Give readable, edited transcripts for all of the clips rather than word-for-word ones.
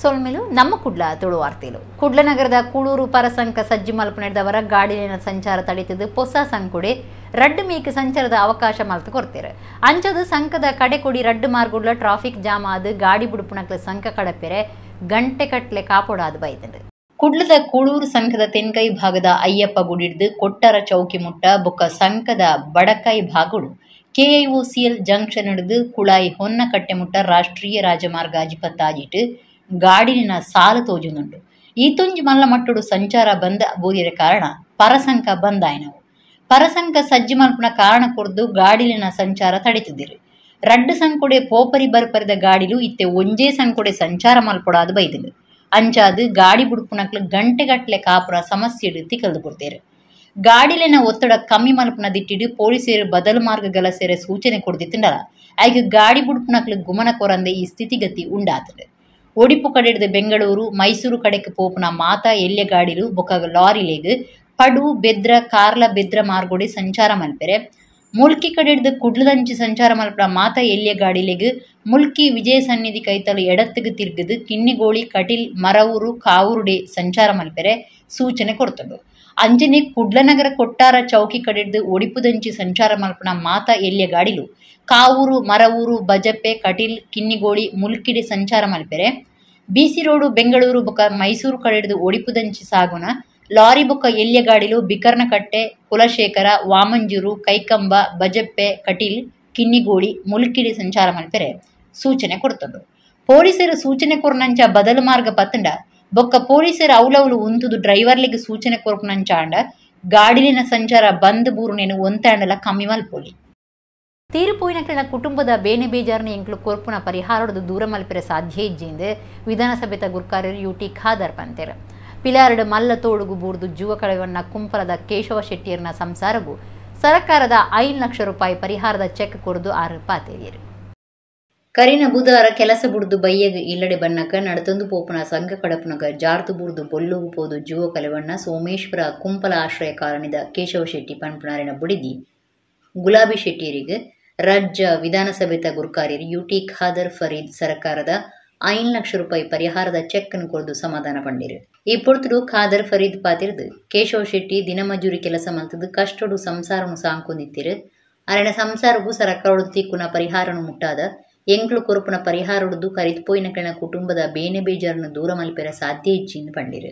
ಸೊಲ್ಮೆಲು ನಮ್ಮ ಕುಡ್ಲ ತುಳು ವಾರ್ತೆಲು ಕುಡ್ಲ ನಗರದ ಕೂಳೂರು ಪರಸಂಕ ಸಜ್ಜಿ ಮಲ್ಪ ನಡೆದವರ ಗಾಡಿನ ಸಂಚಾರ ತಡಿತದು ಹೊಸ ಸಂಕುಡೆ ರಡ್ಡು ಮೀಕ್ ಸಂಚಾರದ ಅವಕಾಶ ಮಲ್ತು ಕೊಡ್ತಾರೆ ಅಂಚದು ಸಂಕದ ಕಡೆಕೊಡಿ ರಡ್ಡು ಮಾರ್ಗುಡ್ಲ ಟ್ರಾಫಿಕ್ ಜಾಮ್ ಆದು ಗಾಡಿ ಬುಡುಪುಣಕ್ಲ ಸಂಕ ಕಡಪೆರೆ ಗಂಟೆ ಕಟ್ಲೆ ಕಾಪೋಡಾದು ಬೈತಂಡು ಕುಡ್ಲದ ಕೂಳೂರು ಸಂಕದ ತೆನ್ಕೈ ಭಾಗದ ಅಯ್ಯಪ್ಪ ಗುಡಿಡ್ದು ಕೊಟ್ಟರ ಚೌಕಿ ಮುಟ್ಟ ಬೊಕ್ಕ ಸಂಕದ ಬಡಕೈ ಭಾಗುಡು ಕೆಐಒಸಿಎಲ್ ಜಂಕ್ಷನ್ ಹಿಡಿದು ಕುಳಾಯಿ ಹೊನ್ನ ಕಟ್ಟೆ ಮುಟ್ಟ ರಾಷ್ಟ್ರೀಯ ರಾಜಮಾರ್ಗ ಅಜಿಪತ್ತಾಜಿಟ್ಟು ಗಾಡಿನ ಸಾಲು ತೋಜುನುಂಡು ಈ ತುಂಜಿ ಮಲ್ಲ ಮಟ್ಟುಡು ಸಂಚಾರ ಬಂದ್ ಬೋದಿರ ಕಾರಣ ಪರಸಂಕ ಬಂದ್ ಆಯ್ನವು ಪರಸಂಕ ಸಜ್ಜಿ ಮಲ್ಪನ ಕಾರಣ ಕೊರ್ದು ಗಾಡಿಲಿನ ಸಂಚಾರ ತಡಿತಿದ್ದಿರು ರಡ್ಡು ಸಂಕೊಡೆ ಪೋಪರಿ ಬರ್ಪರಿದ ಗಾಡಿಲು ಇತ್ತೆ ಒಂಜೇ ಸಂಕೊಡೆ ಸಂಚಾರ ಮಲ್ಪೊಡಾದು ಬೈದಿರು ಅಂಚಾದು ಗಾಡಿ ಬುಡುಪುನಕ್ಲು ಗಂಟೆಗಟ್ಲೆ ಕಾಪುರ ಸಮಸ್ಯೆ ಇಡುತ್ತಿ ಕಲ್ದು ಕೊಡ್ತೇರು ಗಾಡಿಲಿನ ಒತ್ತಡ ಕಮ್ಮಿ ಮಲ್ಪನ ದಿಟ್ಟಿಡು ಪೊಲೀಸರು ಬದಲು ಮಾರ್ಗಗಳ ಸೇರೆ ಸೂಚನೆ ಕೊಡ್ದಿತ್ತಂಡಲ ಆಯ್ಕೆ ಗಾಡಿ ಬುಡುಪುನಕ್ಲು ಗುಮನ ಕೊರಂದೆ ಈ ಸ್ಥಿತಿಗತಿ ಉಂಡಾತದೆ ಒಡಿಪು ಕಡೆಡ್ದು ಬೆಂಗಳೂರು ಮೈಸೂರು ಕಡೆಗೆ ಪೋಪುನ ಮಾತಾ ಎಲ್ಯ ಗಾಡಿಲು ಬೊಕ್ಕ ಲಾರಿಲೆಗ್ ಪಡು ಬೆದ್ರ ಕಾರ್ಲ ಬೆದ್ರ ಮಾರ್ಗೋಡಿ ಸಂಚಾರ ಮಲ್ಪೆರೆ ಮುಲ್ಕಿ ಕಡೆಡ್ದು ಕುಡ್ಲದಂಚಿ ಸಂಚಾರ ಮಲ್ಪನ ಮಾತಾ ಎಲ್ಯ ಗಾಡಿಲೆಗ್ ಮುಲ್ಕಿ ವಿಜಯ ಸನ್ನಿಧಿ ಕೈತಲು ಎಡತ್ತಿಗೆ ತಿರ್ಗದು ಕಿನ್ನಿಗೋಳಿ ಕಟೀಲ್ ಮರವೂರು ಕಾವೂರುಡೆ ಸಂಚಾರ ಮಲ್ಪೆರೆ ಸೂಚನೆ ಕೊಡ್ತಡು ಅಂಜನೆ ಕುಡ್ಲನಗರ ಕೊಟ್ಟಾರ ಚೌಕಿ ಕಡೆಡ್ದು ಒಡಿಪುದಂಚಿ ಸಂಚಾರ ಮಲ್ಪನ ಮಾತಾ ಎಲ್ಯ ಗಾಡಿಲು ಕಾವೂರು ಮರವೂರು ಬಜಪ್ಪೆ ಕಟೀಲ್ ಕಿನ್ನಿಗೋಳಿ ಮುಲ್ಕಿಡೆ ಸಂಚಾರ ಮಲ್ಪೆರೆ ಬಿಸಿ ರೋಡು ಬೆಂಗಳೂರು ಬೊಕ್ಕ ಮೈಸೂರು ಕಡೆಡ್ದು ಒಡಿಪುದಂಚಿ ಸಾಗುನ ಲಾರಿ ಬೊಕ್ಕ ಎಲ್ಯ ಗಾಡಿಲು ಬಿಕರ್ನಕಟ್ಟೆ ಕುಲಶೇಖರ ವಾಮಂಜೂರು ಕೈಕಂಬ ಬಜಪ್ಪೆ ಕಟೀಲ್ ಕಿನ್ನಿಗೋಳಿ ಮುಲ್ಕಿಡೆ ಸಂಚಾರ ಮಲ್ಪೆರೆ ಸೂಚನೆ ಕೊಡ್ತಂಡು ಪೊಲೀಸರು ಸೂಚನೆ ಕೊರ್ನಂಚ ಬದಲು ಮಾರ್ಗ ಪತ್ತಂಡ ಬೊಕ್ಕ ಪೊಲೀಸರು ಅವಲವಲು ಉಂತುದು ಡ್ರೈವರ್ಲಿಗೆ ಸೂಚನೆ ಕೊರ್ಪುನಂಚ ಅಂಡ ಗಾಡಿಲಿನ ಸಂಚಾರ ಬಂದ್ ಬೂರುನೇನು ಒಂತಾಂಡಲ ಕಮ್ಮಿ ಮಲ್ಪೊಲಿ ತೀರುಪೋಯಿನಕ್ಲಿನ ಕುಟುಂಬದ ಬೇನೆ ಬೇಜಾರನ ಎಂಕ್ಲು ಕೊರ್ಪುನ ಪರಿಹಾರಡು ದೂರ ಮಲ್ಪೆರೆ ಸಾಧ್ಯ ಇಜ್ಜಿಂದು ವಿಧಾನಸಭೆತ ಗುರ್ಕಾರ್ಯರು ಯುಟಿ ಖಾದರ್ ಪಂತೆರ್ ಪಿಲಾರಡು ಮಲ್ಲ ತೋಡುಗು ಬೂರ್ದು ಜೂವ ಕಳೆವನ್ನ ಕುಂಪಲದ ಕೇಶವ ಶೆಟ್ಟಿಯರ್ನ ಸಂಸಾರಗೂ ಸರ್ಕಾರದ 5 ಲಕ್ಷ ರೂಪಾಯಿ ಪರಿಹಾರದ ಚೆಕ್ ಕೊರದು ಆರೋಪಾತೇರಿಯರು ಕರಿನ ಬುಧವಾರ ಕೆಲಸ ಬುಡ್ದು ಬಯ್ಯಗ ಇಲ್ಲಡೆ ಬನ್ನಕ ನಡತಂದು ಪೋಪುನ ಸಂಘ ಕಡಪುನಗ ಜಾರ್ತು ಬುಡ್ದು ಬೊಲ್ಲುಗು ಪೋದು ಜೂವ ಕಲೆವಣ್ಣ ಸೋಮೇಶ್ವರ ಕುಂಪಲ ಆಶ್ರಯ ಕಾಲನಿದ ಕೇಶವ ಶೆಟ್ಟಿ ಪಂಪುನಾರಿನ ಬುಡಿದಿ ಗುಲಾಬಿ ಶೆಟ್ಟಿಯರಿಗೆ ರಾಜ್ಯ ವಿಧಾನಸಭೆತ ಗುರ್ಕಾರ್ಯರು ಯುಟಿ ಖಾದರ್ ಫರೀದ್ ಸರ್ಕಾರದ 5 ಲಕ್ಷ ರೂಪಾಯಿ ಪರಿಹಾರದ ಚೆಕ್ ಅನ್ನು ಕೊರದು ಸಮಾಧಾನ ಪಂಡಿರು ಈ ಪೊರ್ತುಡು ಖಾದರ್ ಫರೀದ್ ಪಾತಿರ್ದು ಕೇಶವ ಶೆಟ್ಟಿ ದಿನಮಜೂರಿ ಕೆಲಸ ಮಲ್ತದು ಕಷ್ಟಡು ಸಂಸಾರನು ಸಾಂಕೊಂದಿತ್ತಿರು ಅರಣ ಸಂಸಾರಗೂ ಸರ್ಕಾರಡು ತಿಕ್ಕುನ ಪರಿಹಾರನು ಮುಟ್ಟಾದ ಎಂಕ್ಲು ಕೊರಪುನ ಪರಿಹಾರಡು ಕರಿತುಪೋಯಿನಕಳಿನ ಕುಟುಂಬದ ಬೇನೆ ಬೇಜಾರನ್ನು ದೂರ ಮಲ್ಪೆರ ಸಾಧ್ಯ ಇಚ್ಚಿಂದು ಪಂಡಿರು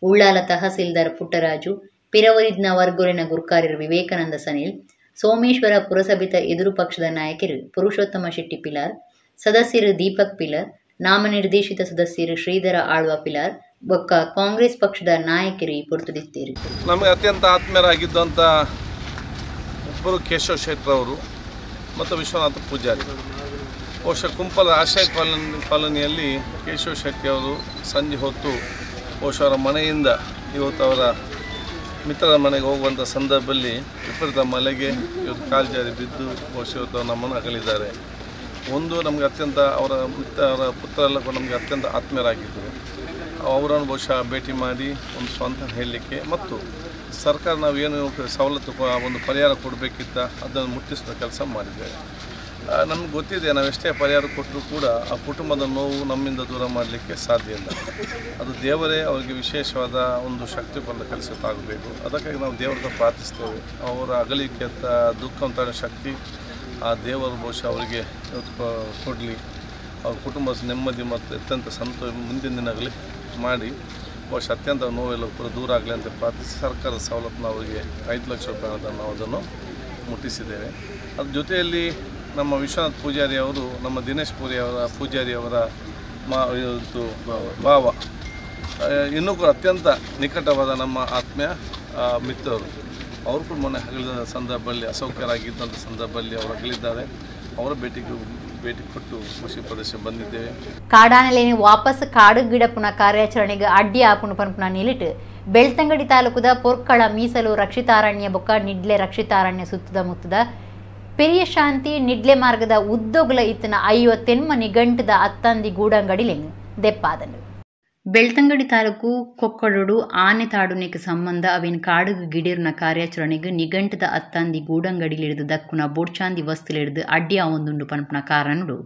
ಉಳ್ಳಾಲ ತಹಸೀಲ್ದಾರ್ ಪುಟ್ಟರಾಜು ಪಿರವರಿದ್ನ ವರ್ಗೊಲಿನ ಗುರ್ಕಾರ್ಯರು ವಿವೇಕಾನಂದ ಸನಿಲ್ ಸೋಮೇಶ್ವರ ಪುರಸಭೆತ ಎದುರು ಪಕ್ಷದ ನಾಯಕರು ಪುರುಷೋತ್ತಮ ಶೆಟ್ಟಿ ಪಿಲಾರ್ ಸದಸ್ಯರು ದೀಪಕ್ ಪಿಲಾರ್ ನಾಮನಿರ್ದೇಶಿತ ಸದಸ್ಯರು ಶ್ರೀಧರ ಆಳ್ವ ಪಿಲಾರ್ ಬೊಕ್ಕ ಕಾಂಗ್ರೆಸ್ ಪಕ್ಷದ ನಾಯಕರು ಈ ಪೊರ್ತುದಿತ್ತೇರು ನಮಗೆ ಅತ್ಯಂತ ಆತ್ಮೀಯರಾಗಿದ್ದಂಥ ಒಬ್ಬರು ಕೇಶವ ಶೆಟ್ಟಿ ಅವರು ಮತ್ತು ವಿಶ್ವನಾಥ ಪೂಜಾರಿ ಬಹುಶಃ ಕುಂಪಲ ಆಶ್ರಯ ಕಾಲೋನಿಯಲ್ಲಿ ಕೇಶವ ಶೆಟ್ಟಿ ಅವರು ಸಂಜೆ ಹೊತ್ತು ಬಹುಶಃ ಅವರ ಮನೆಯಿಂದ ಇವತ್ತು ಅವರ ಮಿತ್ರರ ಮನೆಗೆ ಹೋಗುವಂಥ ಸಂದರ್ಭದಲ್ಲಿ ವಿಪರೀತ ಮಳೆಗೆ ಇವತ್ತು ಕಾಲ್ಜಾರಿ ಬಿದ್ದು ಬಹುಶಃ ಇವತ್ತು ನಮ್ಮನ್ನು ಅಗಲಿದ್ದಾರೆ. ಒಂದು ನಮಗೆ ಅತ್ಯಂತ ಅವರ ಪುತ್ರರೆಲ್ಲ ನಮಗೆ ಅತ್ಯಂತ ಆತ್ಮೀಯರಾಗಿದ್ದರು. ಅವರನ್ನು ಬಹುಶಃ ಭೇಟಿ ಮಾಡಿ ಒಂದು ಸ್ವಂತ ಹೇಳಲಿಕ್ಕೆ ಮತ್ತು ಸರ್ಕಾರ ನಾವೇನು ಸವಲತ್ತು ಒಂದು ಪರಿಹಾರ ಕೊಡಬೇಕಿತ್ತ ಅದನ್ನು ಮುಟ್ಟಿಸುವ ಕೆಲಸ ಮಾಡಿದ್ದೇವೆ. ನಮ್ಗೆ ಗೊತ್ತಿದೆ ನಾವೆಷ್ಟೇ ಪರಿಹಾರ ಕೊಟ್ಟರೂ ಕೂಡ ಆ ಕುಟುಂಬದ ನೋವು ನಮ್ಮಿಂದ ದೂರ ಮಾಡಲಿಕ್ಕೆ ಸಾಧ್ಯ ಇಲ್ಲ. ಅದು ದೇವರೇ ಅವರಿಗೆ ವಿಶೇಷವಾದ ಒಂದು ಶಕ್ತಿ ಕೊಡಲು ಕೆಲಸಕ್ಕಾಗಬೇಕು. ಅದಕ್ಕಾಗಿ ನಾವು ದೇವರನ್ನ ಪ್ರಾರ್ಥಿಸ್ತೇವೆ. ಅವರ ಅಗಲಿಕೆ ಅಂತ ದುಃಖ ಅಂತ ಶಕ್ತಿ ಆ ದೇವರು ಬಹುಶಃ ಅವರಿಗೆ ಕೊಡಲಿ. ಅವ್ರ ಕುಟುಂಬ ನೆಮ್ಮದಿ ಮತ್ತು ಅತ್ಯಂತ ಮುಂದಿನ ದಿನಗಳಲ್ಲಿ ಮಾಡಿ ಬಹುಶಃ ಅತ್ಯಂತ ನೋವೆಲ್ಲ ಕೂಡ ದೂರ ಆಗಲಿ ಅಂತ ಪ್ರಾರ್ಥಿಸಿ ಸರ್ಕಾರದ ಸವಲತ್ತನ್ನು ಅವರಿಗೆ 5 ಲಕ್ಷ ರೂಪಾಯಿ ನಾವು ಅದನ್ನು ಮುಟ್ಟಿಸಿದ್ದೇವೆ. ಅದ್ರ ಜೊತೆಯಲ್ಲಿ ನಮ್ಮ ವಿಶ್ವನಾಥ್ ಪೂಜಾರಿ ಅವರು ನಮ್ಮ ದಿನೇಶ್ ಪೂಜಾರಿ ಅವರ ಭಾವ ಇನ್ನೂ ಕೂಡ ಅತ್ಯಂತ ನಿಕಟವಾದ ನಮ್ಮ ಆತ್ಮೀಯ ಮಿತ್ರರು. ಅವರು ಕೂಡ ಮೊನ್ನೆ ಅಗಲಿದ ಸಂದರ್ಭದಲ್ಲಿ ಅಸೌಖ್ಯರಾಗಿದ್ದಂಥ ಸಂದರ್ಭದಲ್ಲಿ ಅವರು ಅಗಲಿದ್ದಾರೆ. ಅವರ ಭೇಟಿ ಕೊಟ್ಟು ಖುಷಿ ಪ್ರದರ್ಶನ ಬಂದಿದ್ದೇವೆ. ಕಾಡಾನೆಲೇನಿ ವಾಪಸ್ ಕಾಡು ಗಿಡ ಪುನಃ ಕಾರ್ಯಾಚರಣೆಗೆ ಅಡ್ಡಿ ಆಪುನ ಪುನಃ ನಿಲಿಟ್ಟು ಬೆಳ್ತಂಗಡಿ ತಾಲೂಕದ ಪೊರ್ಕಳ ಮೀಸಲು ರಕ್ಷಿತಾರಣ್ಯ ಬೊಕ್ಕ ನಿಡ್ಲೆ ರಕ್ಷಿತಾರಣ್ಯ ಸುತ್ತದ ಮುತ್ತದ ಪೆರಿಯ ಶಾಂತಿ ನಿಡ್ಲೆ ಮಾರ್ಗದ ಉದ್ದೋಗ್ಲ ಇತ್ತನ 58 ನಿಗಂಟದ ಅತ್ತಂದಿ ಗೂಡಂಗಡಿಲೆನು ದೆಪ್ಪಾದನು. ಬೆಳ್ತಂಗಡಿ ತಾಲೂಕು ಕೊಕ್ಕಡೋಡು ಆನೆತಾಡುನೆಗೆ ಸಂಬಂಧ ಅವೇನು ಕಾಡುಗು ಗಿಡೀರ್ನ ಕಾರ್ಯಾಚರಣೆಗೆ ನಿಘಂಟದ ಅತ್ತಂದಿ ಗೂಡಂಗಡಿಲಿಡಿದು ದಕ್ಕುನ ಬೊಡ್ಚಾಂದಿ ವಸ್ತುಲಿಡಿದು ಅಡ್ಡಿಯ ಒಂದುಂಡು ಪನ್ಪುನ ಕಾರಣಡು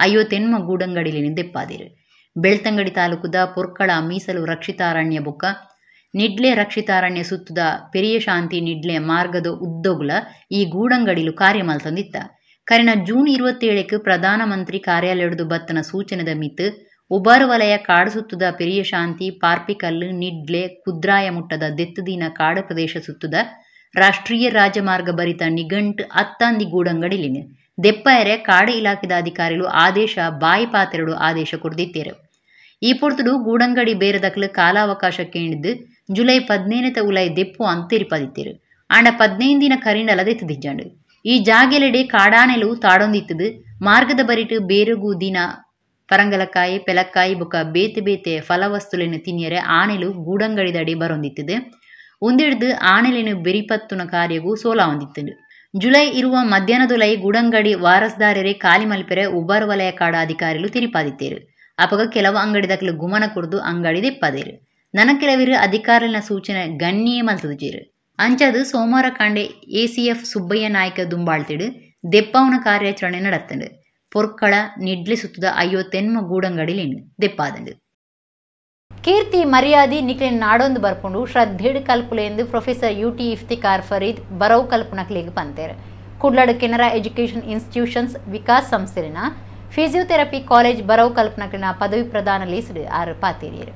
ಅಯ್ಯೋ ತೆನ್ಮ ಗೂಡಂಗಡಿಲಿನ ದೆಪ್ಪಾದಿರು. ಬೆಳ್ತಂಗಡಿ ತಾಲೂಕುದ ಪೊರ್ಕಳ ಮೀಸಲು ರಕ್ಷಿತಾರಣ್ಯ ಬೊಕ್ಕ ನಿಡ್ಲೆ ರಕ್ಷಿತಾರಣ್ಯ ಸುತ್ತದ ಪೆರಿಯ ಶಾಂತಿ ನಿಡ್ಲೆ ಮಾರ್ಗದ ಉದ್ದೋಗ್ಲ ಈ ಗೂಡಂಗಡಿಲು ಕಾರ್ಯ ಮಲ್ತಂದಿತ್ತ. ಕರಿನ ಜೂನ್ 27ಕ್ಕೆ ಪ್ರಧಾನಮಂತ್ರಿ ಕಾರ್ಯಾಲಯದ ಬತ್ತನ ಸೂಚನೆದ ಮಿತ್ ಉಬಾರು ವಲಯ ಕಾಡು ಸುತ್ತದ ಪೆರಿಯ ಶಾಂತಿ ಪಾರ್ಪಿಕಲ್ಲು ನಿಡ್ಲೆ ಕುದ್ರಾಯ ಮುಟ್ಟದ ದೆತ್ತುದಿನ ಕಾಡು ಪ್ರದೇಶ ಸುತ್ತದ ರಾಷ್ಟ್ರೀಯ ರಾಜಮಾರ್ಗ ಭರಿತ ನಿಘಂಟ್ ಅತ್ತಾಂದಿ ಗೂಡಂಗಡಿಲಿನ ದೆಪ್ಪಾಯರೆ ಕಾಡು ಇಲಾಖೆದ ಅಧಿಕಾರಿಗಳು ಆದೇಶ ಬಾಯಿ ಪಾತೆರಡು ಆದೇಶ ಕೊಡ್ದಿತ್ತೇರು. ಈ ಪೊರ್ತುಡು ಗೂಡಂಗಡಿ ಬೇರೆದಕ್ಲು ಕಾಲಾವಕಾಶ ಕೇಳಿದ್ದು ಜುಲೈ 15 ಉಲೈ ದೆಪ್ಪು ಅಂತೆರಿಪದಿತ್ತೇರು. ಆಂಡ 15 ದಿನ ಕರಿಂಡಲ ದೆತ್ತದಿಜ್ಜಂಡು ಈ ಜಾಗೆಲೆಡೆ ಕಾಡಾನೆಲು ತಾಡೊಂದಿತ್ತದು ಮಾರ್ಗದ ಬರಿಟು ಬೇರುಗೂ ದಿನ ಪರಂಗಲಕಾಯಿ ಪೆಲಕ್ಕಾಯಿ ಬೊಕ್ಕ ಬೇತೆ ಬೇತೆ ಫಲವಸ್ತುಲೆನು ತಿನ್ನಿಯರೆ ಆನೆಲು ಗೂಡಂಗಡಿದಡಿ ಬರೊಂದಿತ್ತದು. ಉಂದಿಡ್ದು ಆನೆಲೆನು ಬೆರಿಪತ್ತುನ ಕಾರ್ಯಗೂ ಸೋಲ ಹೊಂದಿತ್ತದು. ಜುಲೈ ಇರುವ ಮಧ್ಯಾಹ್ನದೊಲೈ ಗೂಡಂಗಡಿ ವಾರಸ್ದಾರರೇ ಖಾಲಿ ಮಲ್ಪೆರೆ ಉಬಾರು ವಲಯ ಕಾಡ ಅಧಿಕಾರಿಗಳು ತಿರಿಪಾದಿತ್ತೇರು. ಅಪಗ ಕೆಲವು ಅಂಗಡಿದಕ್ಲು ಗುಮನ ಕುಡ್ದು ಅಂಗಡಿ ದೆಪ್ಪದೇರು. ನನ್ನ ಕೆಲವಿರು ಅಧಿಕಾರಿನ ಸೂಚನೆ ಗಣ್ಯೇ ಮಲ್ತದುಜೇರು. ಅಂಚದು ಸೋಮವಾರ ಕಾಂಡೆ ACF ಸುಬ್ಬಯ್ಯ ನಾಯ್ಕ ದುಂಬಾಳ್ತಿಡು ದೆಪ್ಪವನ ಕಾರ್ಯಾಚರಣೆ ನಡತ್ತಂಡು. ಪೊರ್ಕಳ ನಿಡ್ಲೆ ಸುತ್ತದ ಅಯ್ಯೋ ತೆನ್ಮ ಗೂಡಂಗಡಿಲಿಂಡು ದೆಪ್ಪಾದಂಡು. ಕೀರ್ತಿ ಮರ್ಯಾದಿ ನಿಕ್ಲಿನ ನಾಡೊಂದು ಬರ್ಕೊಂಡು ಶ್ರದ್ಧೆಡು ಕಲ್ಪುಲೆ ಎಂದು ಪ್ರೊಫೆಸರ್ UT ಇಫ್ತಿಕಾರ್ ಫರೀದ್ ಬರವು ಕಲ್ಪನಕ್ಲಿಗೆ ಪಂತೇರು. ಕುಡ್ಲಡು ಕೆನರಾ ಎಜುಕೇಷನ್ ಇನ್ಸ್ಟಿಟ್ಯೂಷನ್ಸ್ ವಿಕಾಸ್ ಸಂಸ್ಥೆನ ಫಿಸಿಯೋಥೆರಪಿ ಕಾಲೇಜ್ ಬರವು ಕಲ್ಪನಕ್ಲಿನ ಪದವಿ ಪ್ರದಾನ ಲೀಸಿಡು ಆರು ಪಾತೇರಿಯರು.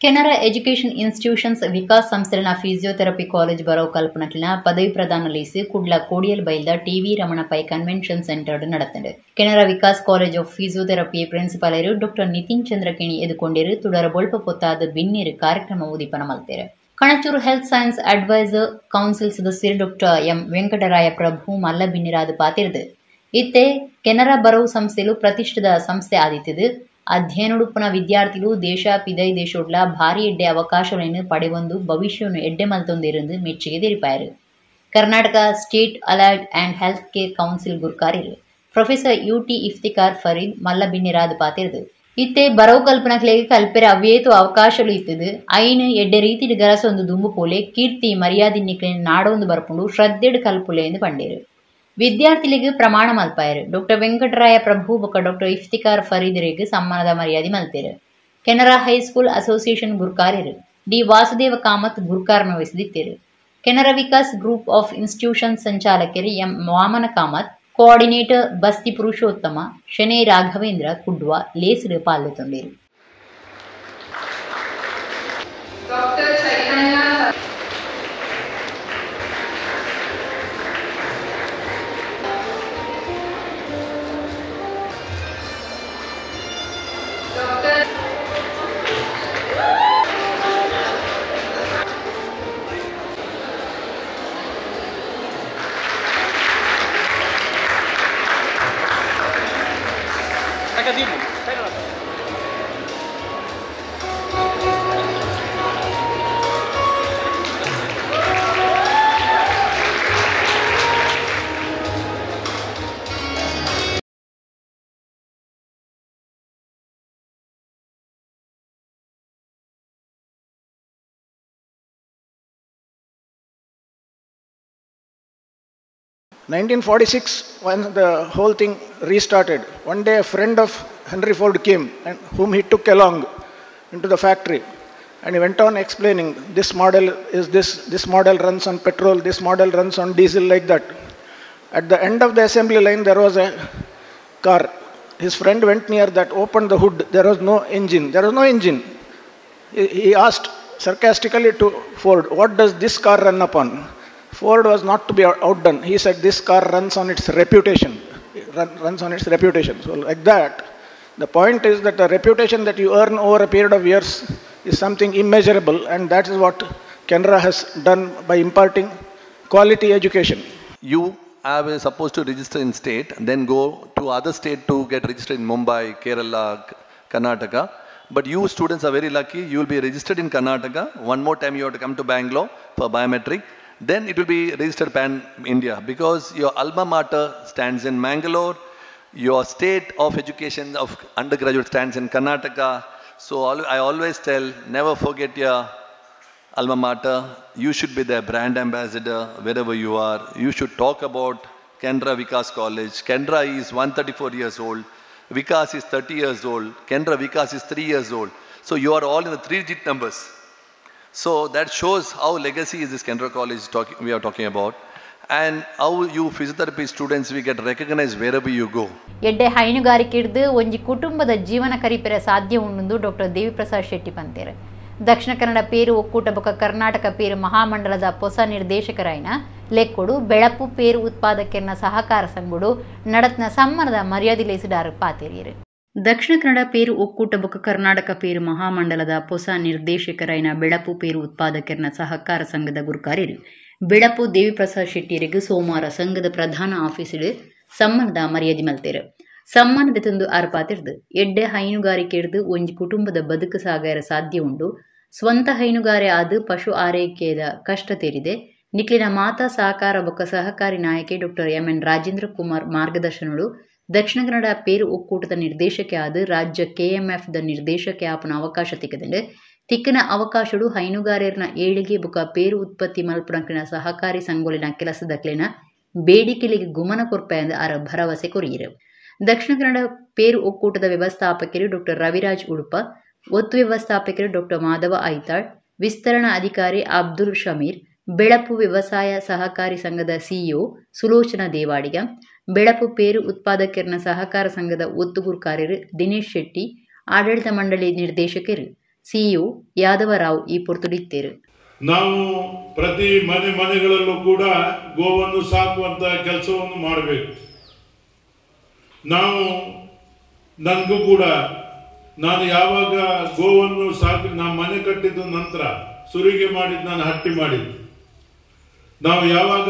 ಕೆನರಾ ಎಜುಕೇಷನ್ ಇನ್ಸ್ಟಿಟ್ಯೂಷನ್ಸ್ ವಿಕಾಸ್ ಸಂಸ್ಥೆನ ಫಿಸಿಯೋಥೆರಪಿ ಕಾಲೇಜ್ ಬರವು ಕಲ್ಪನಕ್ಲಿನ ಪದವಿ ಪ್ರದಾನ ಲೀಸಿ ಕುಡ್ಲ ಕೋಡಿಯಲ್ ಬೈಲ್ದ TV Ramana Pai convention centre நடத்தது. Canara Vikas college of physiotherapy ಪ್ರಿನ್ಸಿಪಾಲರು ಡಾಕ್ಟರ್ ನಿತಿನ್ ಚಂದ್ರಕೇಣಿ ಎದುಕೊಂಡಿರು ತುಡರ ಬೊಲ್ಪ ಪೊತ್ತಾದ ಬಿನ್ನಿರು ಕಾರ್ಯಕ್ರಮ ಉದಿಪನ ಮಲ್ತೇರು. Kanachur health science adviser council ಸದಸ್ಯರು ಡಾಕ್ಟರ್ M ವೆಂಕಟರಾಯ ಪ್ರಭು ಮಲ್ಲ ಬಿನ್ನಿರಾದ ಪಾತಿರ್ದು ಇತ್ತೆ ಕೆನರಾ ಬರವು ಸಂಸ್ಥೆಲು ಪ್ರತಿಷ್ಠಿತ ಸಂಸ್ಥೆ ಆದಿತ್ತದು. ಅಧ್ಯಯನಡುಪ್ಪನ ವಿದ್ಯಾರ್ಥಿಗಳು ದೇಶ ಪಿದೈ ದೇಶೋಡ್ಲ ಭಾರಿ ಎಡ್ಡೆ ಅವಕಾಶಗಳನ್ನು ಪಡೆಯೊಂದು ಭವಿಷ್ಯವನ್ನು ಎಡ್ಡೆ ಮಲ್ತೊಂದಿருந்து ಮೆಚ್ಚುಗೆ ತೆರಿಪಾಯರು. Karnataka state allied and health care council ಗುರ್ಕಾರಿರು ಪ್ರೊಫೆಸರ್ UT ಇಫ್ತಿಕಾರ್ ಫರೀದ್ ಮಲ್ಲ ಬಿನ್ನಿರಾದ ಪಾತಿರ್ದು ಇತ್ತೆ ಬರವು ಕಲ್ಪನಕ್ಲೆಗೆ ಕಲ್ಪೆರೆ ಅವ್ಯೇತು ಅವಕಾಶಗಳು ಇತ್ತದು ಐನು ಎಡ್ಡೆ ರೀತಿಡ್ ಗರಸೊಂದು ದುಂಬು ಪೋಲೆ ಕೀರ್ತಿ ಮರ್ಯಾದಿ ನಿಕ್ಲಿನ ನಾಡೊಂದು ಬರ್ಪುಂಡು ಶ್ರದ್ಧೆಡು ಕಲ್ಪುಲೆ ಎಂದು ಪಂಡೇರು. ವಿದ್ಯಾರ್ಥಿಗಳಿಗೆ ಪ್ರಮಾಣ ಮಲ್ಪಾಯರು. ಡಾಕ್ಟರ್ ವೆಂಕಟರಾಯ ಪ್ರಭು ಬೊಕ್ಕ ಡಾಕ್ಟರ್ ಇಫ್ತಿಕಾರ್ ಫರೀದರಿಗೆ ಸಮ್ಮಾನದ ಮರ್ಯಾದೆ ಮಲ್ತೇರು. ಕೆನರಾ ಹೈಸ್ಕೂಲ್ ಅಸೋಸಿಯೇಷನ್ ಗುರ್ಕಾರಿರು D ವಾಸುದೇವ ಕಾಮತ್ ಗುರ್ಕಾರ್ನ ವಹಿಸಿದಿತ್ತೇರು. Canara Vikas group of institution ಸಂಚಾಲಕರು M ವಾಮನ ಕಾಮತ್, ಕೋಆರ್ಡಿನೇಟರ್ ಬಸ್ತಿ ಪುರುಷೋತ್ತಮ, ಶನೈ ರಾಘವೇಂದ್ರ ಕುಡ್ವಾ ಲೇಸಿಡು ಪಾಲ್ಗೊಳ್ಳಿದರು. In 1946, when the whole thing restarted, one day a friend of Henry Ford came, and whom he took along into the factory, and he went on explaining, this model is this model runs on petrol, this model runs on diesel, like that. At the end of the assembly line, there was a car. His friend went near that, opened the hood, there was no engine. There was no engine. He asked sarcastically to Ford, what does this car run upon? Ford was not to be outdone. He said, this car runs on its reputation. Runs on its reputation. So like that, the point is that the reputation that you earn over a period of years is something immeasurable, and that is what Canara has done by imparting quality education. You are supposed to register in state, then go to other state to get registered in Mumbai, Kerala, Karnataka. But you students are very lucky. You will be registered in Karnataka. One more time you have to come to Bangalore for biometric. Then it will be registered pan-India, because your alma mater stands in Mangalore, your state of education of undergraduate stands in Karnataka. So I always tell, never forget your alma mater. You should be their brand ambassador wherever you are. You should talk about Kendra Vikas College. Kendra is 134 years old. Vikas is 30 years old. Kendra Vikas is 3 years old. So you are all in the 3-digit numbers. So that shows how legacy is this Kendra College we are talking about. And how you physiotherapy students, we get recognized wherever you go. ಎಡ್ಡೆ ಹೈನುಗಾರಿಕೆ ಹಿಡಿದು ಒಂಜಿ ಕುಟುಂಬದ ಜೀವನ ಕರಿಪೆರೆ ಸಾಧ್ಯ ಉಂಡು doctor Deviprasad Shetty ಪಂತೇರು. Dakshina Kannada ಪೇರು ಒಕ್ಕೂಟ ಬೊಕ್ಕ ಕರ್ನಾಟಕ ಪೇರು ಮಹಾಮಂಡಲದ ಹೊಸ ನಿರ್ದೇಶಕರಾಯಿನ ಲೆಕ್ಕೊಡು ಬೆಳಪು ಪೇರು ಉತ್ಪಾದಕರನ ಸಹಕಾರ ಸಂಘಡು ನಡತ್ನ ಸಮ್ಮಾನದ ಮರ್ಯಾದೆಲೇಸಿದಾರು ಪಾತೇರಿಯರು. ದಕ್ಷಿಣ ಕನ್ನಡ ಪೇರು ಒಕ್ಕೂಟ ಬೊಕ್ಕ ಕರ್ನಾಟಕ ಪೇರು ಮಹಾಮಂಡಲದ ಹೊಸ ನಿರ್ದೇಶಕರಾಯಿನ ಬೆಳಪು ಪೇರು ಉತ್ಪಾದಕರನ ಸಹಕಾರ ಸಂಘದ ಗುರುಕಾರ್ಯರು ಬೆಳಪು ದೇವಿಪ್ರಸಾದ್ ಶೆಟ್ಟಿಯರಿಗೆ ಸೋಮವಾರ ಸಂಘದ ಪ್ರಧಾನ ಆಫೀಸಿಡು ಸಮ್ಮಾನದ ಮರ್ಯಾದೆ ಮಲ್ತೇರು. ಸಮ್ಮಾನದ ತಂದು ಆರ್ಪಾತಿರ್ದು ಎಡ್ಡೆ ಹೈನುಗಾರಿಕೆ ಹಿಡಿದು ಒಂಜಿ ಕುಟುಂಬದ ಬದುಕು ಸಾಗಾರ ಸಾಧ್ಯ ಉಂಡು ಸ್ವಂತ ಹೈನುಗಾರೆ ಆದು ಪಶು ಆರೈಕೆಯ ಕಷ್ಟ ತೇರಿದೆ ನಿಕ್ಲಿನ ಮಾತಾ ಸಹಕಾರ ಬೊಕ್ಕ ಸಹಕಾರಿ ನಾಯಕಿ ಡಾಕ್ಟರ್ ಎಂ.ಎನ್. ರಾಜೇಂದ್ರ ಕುಮಾರ್ ಮಾರ್ಗದರ್ಶನಗಳು ದಕ್ಷಿಣ ಕನ್ನಡ ಪೇರು ಒಕ್ಕೂಟದ ನಿರ್ದೇಶಕ ಆದ ರಾಜ್ಯ KMF ನಿರ್ದೇಶಕ ಆಪನ ಅವಕಾಶ ತಿಕ್ಕದಂಡು ತಿಕ್ಕನ ಅವಕಾಶಡು ಹೈನುಗಾರರನ ಏಳಿಗೆ ಬೊಕ್ಕ ಪೇರು ಉತ್ಪತ್ತಿ ಮಲ್ಪುನಕ್ಲಿನ ಸಹಕಾರಿ ಸಂಘೋಲಿನ ಕೆಲಸದಕ್ಲಿನ ಬೇಡಿಕೆಲಿಗೆ ಗುಮನ ಕೊರ್ಪೆಂದು ಆರ ಭರವಸೆ ಕೊರಿಯರು. ದಕ್ಷಿಣ ಕನ್ನಡ ಪೇರು ಒಕ್ಕೂಟದ ವ್ಯವಸ್ಥಾಪಕರು ಡಾಕ್ಟರ್ ರವಿರಾಜ್ ಉಡುಪ, ಒತ್ತು ವ್ಯವಸ್ಥಾಪಕರು ಡಾಕ್ಟರ್ ಮಾಧವ ಐತಾಳ್, ವಿಸ್ತರಣಾ ಅಧಿಕಾರಿ ಅಬ್ದುಲ್ ಶಮೀರ್, ಬೆಳಪು ವ್ಯವಸಾಯ ಸಹಕಾರಿ ಸಂಘದ CEO ಸುಲೋಚನಾ ದೇವಾಡಿಗ, ಬೆಳಪು ಪೇರು ಉತ್ಪಾದಕರನ ಸಹಕಾರ ಸಂಘದ ಒತ್ತುಗುರುಕಾರ್ಯರು ದಿನೇಶ್ ಶೆಟ್ಟಿ, ಆಡಳಿತ ಮಂಡಳಿ ನಿರ್ದೇಶಕರು CEO ಯಾದವರಾವ್ ಈ ಪೊರ್ತುಡಿತ್ತೇರು. ನಾವು ಪ್ರತಿ ಮನೆಗಳಲ್ಲೂ ಕೂಡ ಗೋವನ್ನು ಸಾಕುವಂತ ಕೆಲಸವನ್ನು ಮಾಡಬೇಕು. ನನಗೂ ಕೂಡ ನಾನು ಯಾವಾಗ ಗೋವನ್ನು ಸಾಕಿ ನಾನು ಮನೆ ಕಟ್ಟಿದ ನಂತರ ಸುರಿಗೆ ಮಾಡಿದ್ದು ನಾನು ಹಟ್ಟಿ ಮಾಡಿದ್ದು. ನಾವು ಯಾವಾಗ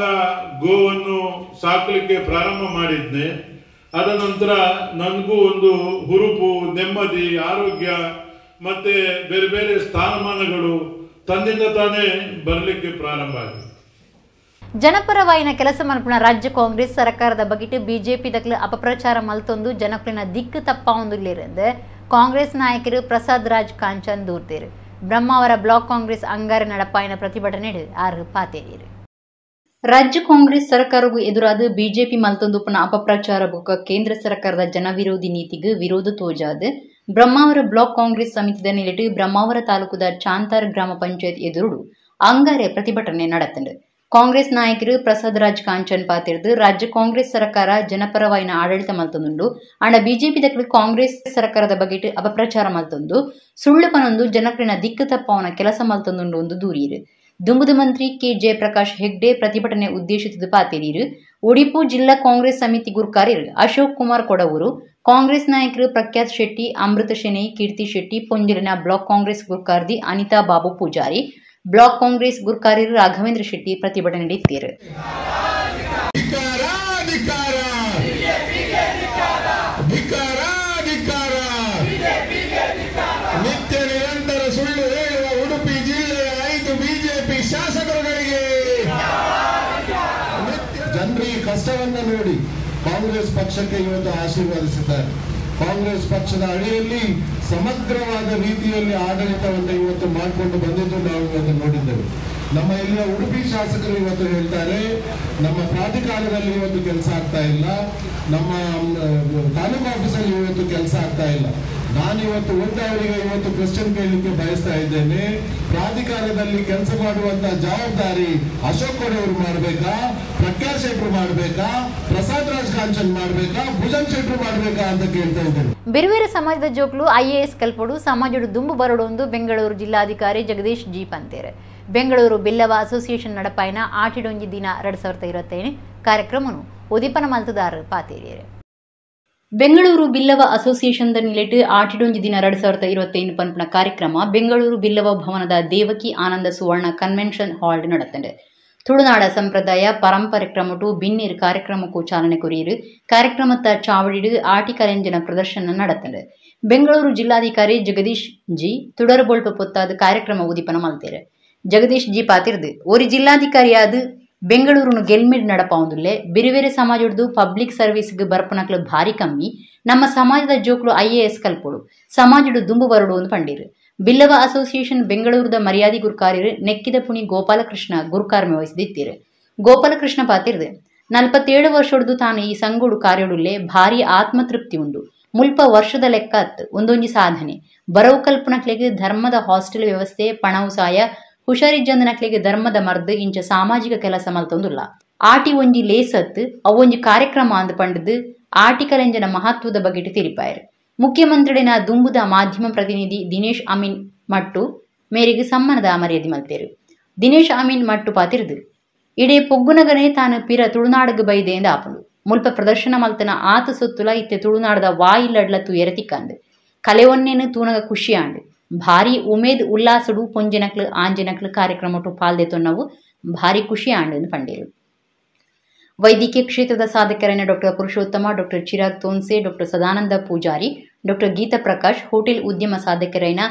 ಗೋವನ್ನು ಸಾಕಲಿಕ್ಕೆ ಪ್ರಾರಂಭ ಮಾಡಿದ್ನೆ ಅದ ನಂತರ ನನಗೂ ಒಂದು ಹುರುಪು, ನೆಮ್ಮದಿ, ಆರೋಗ್ಯ ಮತ್ತೆ ಬೇರೆ ಬೇರೆ ಸ್ಥಾನಮಾನಗಳು ತನ್ನಿಂದ ತಾನೇ ಬರಲಿಕ್ಕೆ ಪ್ರಾರಂಭ ಆಗಿದೆ. ಜನಪರವಾಯಿನ ಕೆಲಸ ಮಲ್ಪನ ರಾಜ್ಯ ಕಾಂಗ್ರೆಸ್ ಸರ್ಕಾರದ ಬಗೆಟ್ ಬಿಜೆಪಿ ದಕ್ಲ ಅಪಪ್ರಚಾರ ಮಲ್ತೊಂದು ಜನಕ್ಲಿನ ದಿಕ್ಕು ತಪ್ಪಾವೊಂದುಲ್ಲಿರಂದು ಕಾಂಗ್ರೆಸ್ ನಾಯಕರು ಪ್ರಸಾದ್ ರಾಜ್ ಕಾಂಚನ್ ದೂರ್ದೇರು. ಬ್ರಹ್ಮಾವರ ಬ್ಲಾಕ್ ಕಾಂಗ್ರೆಸ್ ಅಂಗಾರ ನಡಪಾಯಿನ ಪ್ರತಿಭಟನೆ ಆರು ಪಾತೇರಿಯರು. ರಾಜ್ಯ ಕಾಂಗ್ರೆಸ್ ಸರ್ಕಾರಗೂ ಎದುರಾದ ಬಿಜೆಪಿ ಮಲ್ತೊಂದುಪನ ಅಪಪ್ರಚಾರ ಬೊಕ್ಕ ಕೇಂದ್ರ ಸರ್ಕಾರದ ಜನವಿರೋಧಿ ನೀತಿಗೆ ವಿರೋಧ ತೋಜಾದ ಬ್ರಹ್ಮಾವರ ಬ್ಲಾಕ್ ಕಾಂಗ್ರೆಸ್ ಸಮಿತಿದ ನಿಲೆಟ್ ಬ್ರಹ್ಮಾವರ ತಾಲೂಕದ ಚಾಂತಾರ್ ಗ್ರಾಮ ಪಂಚಾಯತ್ ಎದುರುಡು ಅಂಗಾರೆ ಪ್ರತಿಭಟನೆ ನಡೆತಂಡು. ಕಾಂಗ್ರೆಸ್ ನಾಯಕರು ಪ್ರಸಾದ್ ರಾಜ್ ಕಾಂಚನ್ ಪಾತಿರ್ದು ರಾಜ್ಯ ಕಾಂಗ್ರೆಸ್ ಸರ್ಕಾರ ಜನಪರವಾಯಿನ ಆಡಳಿತ ಮಲ್ತೊಂದುಂಡು ಅಂಡ ಬಿಜೆಪಿ ದಕ್ಲು ಕಾಂಗ್ರೆಸ್ ಸರ್ಕಾರದ ಬಗೆಟ್ ಅಪಪ್ರಚಾರ ಮಲ್ತೊಂದು ಸುಳ್ಳು ಪನೊಂದು ಜನಕ್ಲಿನ ದಿಕ್ಕು ತಪ್ಪವನ ಕೆಲಸ ಮಲ್ತೊಂದುಂಡು ಒಂದು ದೂರಿರು. ದುಂಬುದು ಮಂತ್ರಿ ಕೆ ಜಯಪ್ರಕಾಶ್ ಹೆಗ್ಡೆ ಪ್ರತಿಭಟನೆ ಉದ್ದೇಶಿಸಿದ ಪಾತೇರಿರು. ಉಡುಪಿ ಜಿಲ್ಲಾ ಕಾಂಗ್ರೆಸ್ ಸಮಿತಿ ಗುರುಕಾರ್ಯರು ಅಶೋಕ್ ಕುಮಾರ್ ಕೊಡವೂರು, ಕಾಂಗ್ರೆಸ್ ನಾಯಕರು ಪ್ರಖ್ಯಾತ್ ಶೆಟ್ಟಿ, ಅಮೃತ ಶೆಣೈ, ಕೀರ್ತಿ ಶೆಟ್ಟಿ, ಪೊಂಜಲಿನ ಬ್ಲಾಕ್ ಕಾಂಗ್ರೆಸ್ ಗುರುಕಾರ್ದಿ ಅನಿತಾ ಬಾಬು ಪೂಜಾರಿ, ಬ್ಲಾಕ್ ಕಾಂಗ್ರೆಸ್ ಗುರುಕಾರ್ಯರು ರಾಘವೇಂದ್ರ ಶೆಟ್ಟಿ ಪ್ರತಿಭಟನೆ ನಡೆಸಿದರು. ನಿತ್ಯ ನಿರಂತರ ಸುಳ್ಳು ಹೇಳುವ ಉಡುಪಿ ಜಿಲ್ಲೆಯ 5 ಬಿಜೆಪಿ ಶಾಸಕರುಗಳಿಗೆ ಜನರಿಗೆ ಕಷ್ಟವನ್ನ ನೋಡಿ ಕಾಂಗ್ರೆಸ್ ಪಕ್ಷಕ್ಕೆ ಇವತ್ತು ಆಶೀರ್ವಾದಿಸಿದ್ದಾರೆ. ಕಾಂಗ್ರೆಸ್ ಪಕ್ಷದ ಅಡಿಯಲ್ಲಿ ಸಮಗ್ರವಾದ ರೀತಿಯಲ್ಲಿ ಆಡಳಿತವನ್ನು ಇವತ್ತು ಮಾಡಿಕೊಂಡು ಬಂದಿದ್ದು ನಾವು ಇವತ್ತು ನೋಡಿದ್ದೇವೆ. ನಮ್ಮ ಇಲ್ಲಿಯ ಉಡುಪಿ ಶಾಸಕರು ಇವತ್ತು ಹೇಳ್ತಾರೆ, ನಮ್ಮ ಪ್ರಾಧಿಕಾರದಲ್ಲಿ ಇವತ್ತು ಕೆಲಸ ಆಗ್ತಾ ಇಲ್ಲ, ನಮ್ಮ ತಾಲೂಕು ಆಫೀಸಲ್ಲಿ ಇವತ್ತು ಕೆಲಸ ಆಗ್ತಾ ಇಲ್ಲ. ನಾನಿವತ್ತು ಅವರಿಗೆ ಇವತ್ತು ಕ್ವೆಶ್ಚನ್ ಕೇಳಲಿಕ್ಕೆ ಬಯಸ್ತಾ ಇದ್ದೇನೆ. ಪ್ರಾಧಿಕಾರದಲ್ಲಿ ಕೆಲಸ ಮಾಡುವಂತಹ ಜವಾಬ್ದಾರಿ ಅಶೋಕ್ ಕೊಡವರು ಮಾಡಬೇಕಾ, ಪ್ರಕಾಶ್ ಶೆಟ್ರು ಮಾಡಬೇಕಾ, ಪ್ರಸಾದ್ ರಾಜ್ ಕಾಂಚನ್ ಮಾಡಬೇಕಾ, ಭುಜನ್ ಶೆಟ್ರು ಮಾಡಬೇಕಾ ಅಂತ ಕೇಳ್ತಾ ಇದ್ದೇನೆ. ಬೇರೆ ಸಮಾಜದ ಜೋಕ್ಲು IAS ಕಲ್ಪಡು ಸಮಾಜಡು ದುಂಬು ಬರಡೊಂದು ಬೆಂಗಳೂರು ಜಿಲ್ಲಾಧಿಕಾರಿ ಜಗದೀಶ್ ಜಿ ಪಂತೇರು. ಬೆಂಗಳೂರು ಬಿಲ್ಲವ ಅಸೋಸಿಯೇಷನ್ ನಡಪಾಯಿನ ಆಟಿಡೊಂಜಿ ದಿನ 2025 ಕಾರ್ಯಕ್ರಮನು ಉದಿಪನ ಮಲ್ತದಾರ ಪಾತೇರಿಯರು. ಬೆಂಗಳೂರು ಬಿಲ್ಲವ ಅಸೋಸಿಯೇಷನ್ದ ನಿಲೆಟ್ ಆಟಿಡೊಂಜಿ ದಿನ 2025 ಪನ್ಪನ ಕಾರ್ಯಕ್ರಮ ಬೆಂಗಳೂರು ಬಿಲ್ಲವ ಭವನದ ದೇವಕಿ ಆನಂದ ಸುವರ್ಣ ಕನ್ವೆನ್ಷನ್ ಹಾಲ್ ನಡೆತಂಡೆ. ತುಳುನಾಡ ಸಂಪ್ರದಾಯ ಪರಂಪರೆ ಕ್ರಮಟು ಬಿನ್ನೇರು ಕಾರ್ಯಕ್ರಮಕ್ಕೂ ಚಾಲನೆ ಕೊರಿಯರು. ಕಾರ್ಯಕ್ರಮದ ಚಾವಡಿಡು ಆಟಿ ಕಲೆಂಜನ ಪ್ರದರ್ಶನ ನಡೆತಂಡೆ. ಬೆಂಗಳೂರು ಜಿಲ್ಲಾಧಿಕಾರಿ ಜಗದೀಶ್ ಜಿ ತುಡರಬೋಳ್ಪ ಪೊತ್ತಾದ ಕಾರ್ಯಕ್ರಮ ಉದಿಪನ ಮಲ್ತೇರು. ಜಗದೀಶ್ ಜಿ ಪಾತಿರ್ದು ஒரு ಜಿಲ್ಲಾಧಿಕಾರಿಯಾದ ಬೆಂಗಳೂರುನು ಗೆಲ್ಮಿಡ್ ನಡಪಾವುದಿಲ್ಲೆ ಬೇರೆ ಬೇರೆ ಸಮಾಜದ್ದು ಪಬ್ಲಿಕ್ ಸರ್ವಿಸ್ಗೆ ಬರ್ಪನಕ್ಲು ಭಾರಿ ಕಮ್ಮಿ ನಮ್ಮ ಸಮಾಜದ ಜೋಕ್ಲು IAS ಕಲ್ಪೋಡು ಸಮಾಜಡು ದುಂಬು ಬರಡು ಒಂದು ಪಂಡಿರು ಬಿಲ್ಲವ ಅಸೋಸಿಯೇಷನ್ ಬೆಂಗಳೂರದ ಮರ್ಯಾದಿ ಗುರುಕಾರ್ಯರು ನೆಕ್ಕಿದ ಪುಣಿ ಗೋಪಾಲಕೃಷ್ಣ ಗುರುಕಾರ್ಮೆ ವಹಿಸಿದಿತ್ತೀರು. ಗೋಪಾಲಕೃಷ್ಣ ಪಾತಿರ್ದೆ 47 ವರ್ಷದ್ದು ತಾನು ಈ ಸಂಗೋಡು ಕಾರ್ಯೋಡುಲ್ಲೆ ಭಾರಿ ಆತ್ಮತೃಪ್ತಿ ಉಂಡು. ಮುಲ್ಪ ವರ್ಷದ ಲೆಕ್ಕತ್ ಒಂದೊಂಜಿ ಸಾಧನೆ ಬರವು ಕಲ್ಪನಕ್ಲೆಗೆ ಧರ್ಮದ ಹಾಸ್ಟೆಲ್ ವ್ಯವಸ್ಥೆ ಪಣವು ಸಾಯ ಹುಷಾರಿಜ್ಜಂದನಕ್ಲೆಗೆ ಧರ್ಮದ ಮರ್ದು ಇಂಚ ಸಾಮಾಜಿಕ ಕೆಲಸ ಮಲ್ತೊಂದುಲ್ಲ. ಆಟಿ ಒಂಜಿ ಲೇಸತ್ ಅವೊಂಜಿ ಕಾರ್ಯಕ್ರಮ ಅಂದ್ ಪಂಡದು ಆಟಿಕಲೆಂಜನ ಮಹತ್ವದ ಬಗೆಟ್ ತಿರಿಪಾಯರು. ಮುಖ್ಯಮಂತ್ರಿಡಿನ ದುಂಬುದ ಮಾಧ್ಯಮ ಪ್ರತಿನಿಧಿ ದಿನೇಶ್ ಅಮೀನ್ ಮಟ್ಟು ಮೇರೆಗೆ ಸಮ್ಮನದ ಮರ್ಯಾದೆ ಮಲ್ತೇರು. ದಿನೇಶ್ ಅಮೀನ್ ಮಟ್ಟು ಪಾತಿರ್ದು ಇಡೇ ಪೊಗ್ಗುನಗನೇ ತಾನು ಪಿರ ತುಳುನಾಡುಗೆ ಬೈದೆ ಎಂದು ಆಪಲು ಮುಲ್ಪ ಪ್ರದರ್ಶನ ಮಲ್ತನ ಆತ ಸೊತ್ತುಲ ಇತ್ತೆ ತುಳುನಾಡದ ವಾಯಿಲ್ಲಡ್ಲತ್ತು ಎರತಿಕ್ಕಂದು ಕಲೆ ಒನ್ನೇನು ತೂನಗ ಖುಷಿಯಾಂಡು ಭಾರಿ ಉಮೇದ್ ಉಲ್ಲಾಸಡು ಪೊಂಜನಕ್ಲು ಆಂಜನಕ್ಲು ಕಾರ್ಯಕ್ರಮಟು ಪಾಲ್ದೆತೊನ್ನವು ಭಾರಿ ಖುಷಿ ಆಂಡು ಪಂಡೇರು. ವೈದ್ಯಕೀಯ ಕ್ಷೇತ್ರದ ಸಾಧಕರೈನ doctor Purushottama, doctor Chirag Thonse, doctor Sadananda Poojary, doctor Geetha Prakash, hotel ಉದ್ಯಮ ಸಾಧಕರೈನ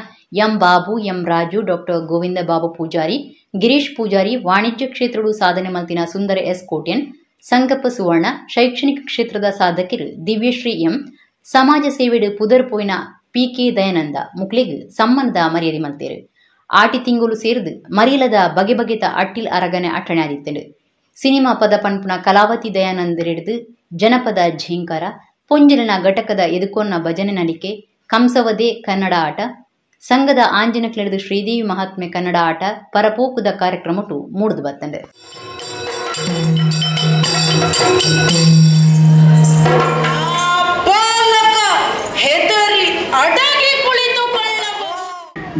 M Babu, M Raju, doctor Govinda Babu Poojary, Girish Poojary, ವಾಣಿಜ್ಯ ಕ್ಷೇತ್ರಡು ಸಾಧನೆ ಮಲ್ತಿನ ಸುಂದರ ಎಸ್ ಕೋಟ್ಯನ್, ಸಂಗಪ್ಪ ಸುವರ್ಣ, ಶೈಕ್ಷಣಿಕ ಕ್ಷೇತ್ರದ ಸಾಧಕರು ದಿವ್ಯಶ್ರೀ ಎಂ, ಸಮಾಜ ಸೇವೆಡು ಪುದರ್ ಪೋಯಿನ PK ದಯಾನಂದ ಮುಕ್ಲಿಗ್ ಸಮ್ಮನದ ಮರ್ಯಾದೆ ಮಲ್ತೇರು. ಆಟಿ ತಿಂಗುಲು ಸೇರಿದು ಮರಿಯಲದ ಬಗೆ ಬಗೆತ ಅಟ್ಟಿಲ್ ಅರಗನೆ ಅಟ್ಟಣೆ ಆದಿತ್ತೆಂಡು. ಸಿನಿಮಾ ಪದ ಪಂಪುನ ಕಲಾವತಿ ದಯಾನಂದರಿಡಿದು ಜನಪದ ಝೇಂಕಾರ, ಪೊಂಜಲಿನ ಘಟಕದ ಎದುಕೊನ್ನ ಭಜನೆ ನಲಿಕೆ, ಕಂಸವದೆ ಕನ್ನಡ ಆಟ, ಸಂಘದ ಆಂಜನಕ್ಲೆಡಿದು ಶ್ರೀದೇವಿ ಮಹಾತ್ಮೆ ಕನ್ನಡ ಆಟ ಪರಪೋಕುದ ಕಾರ್ಯಕ್ರಮಟು ಮೂಡ್ದು ಬತ್ತಂಡೆ.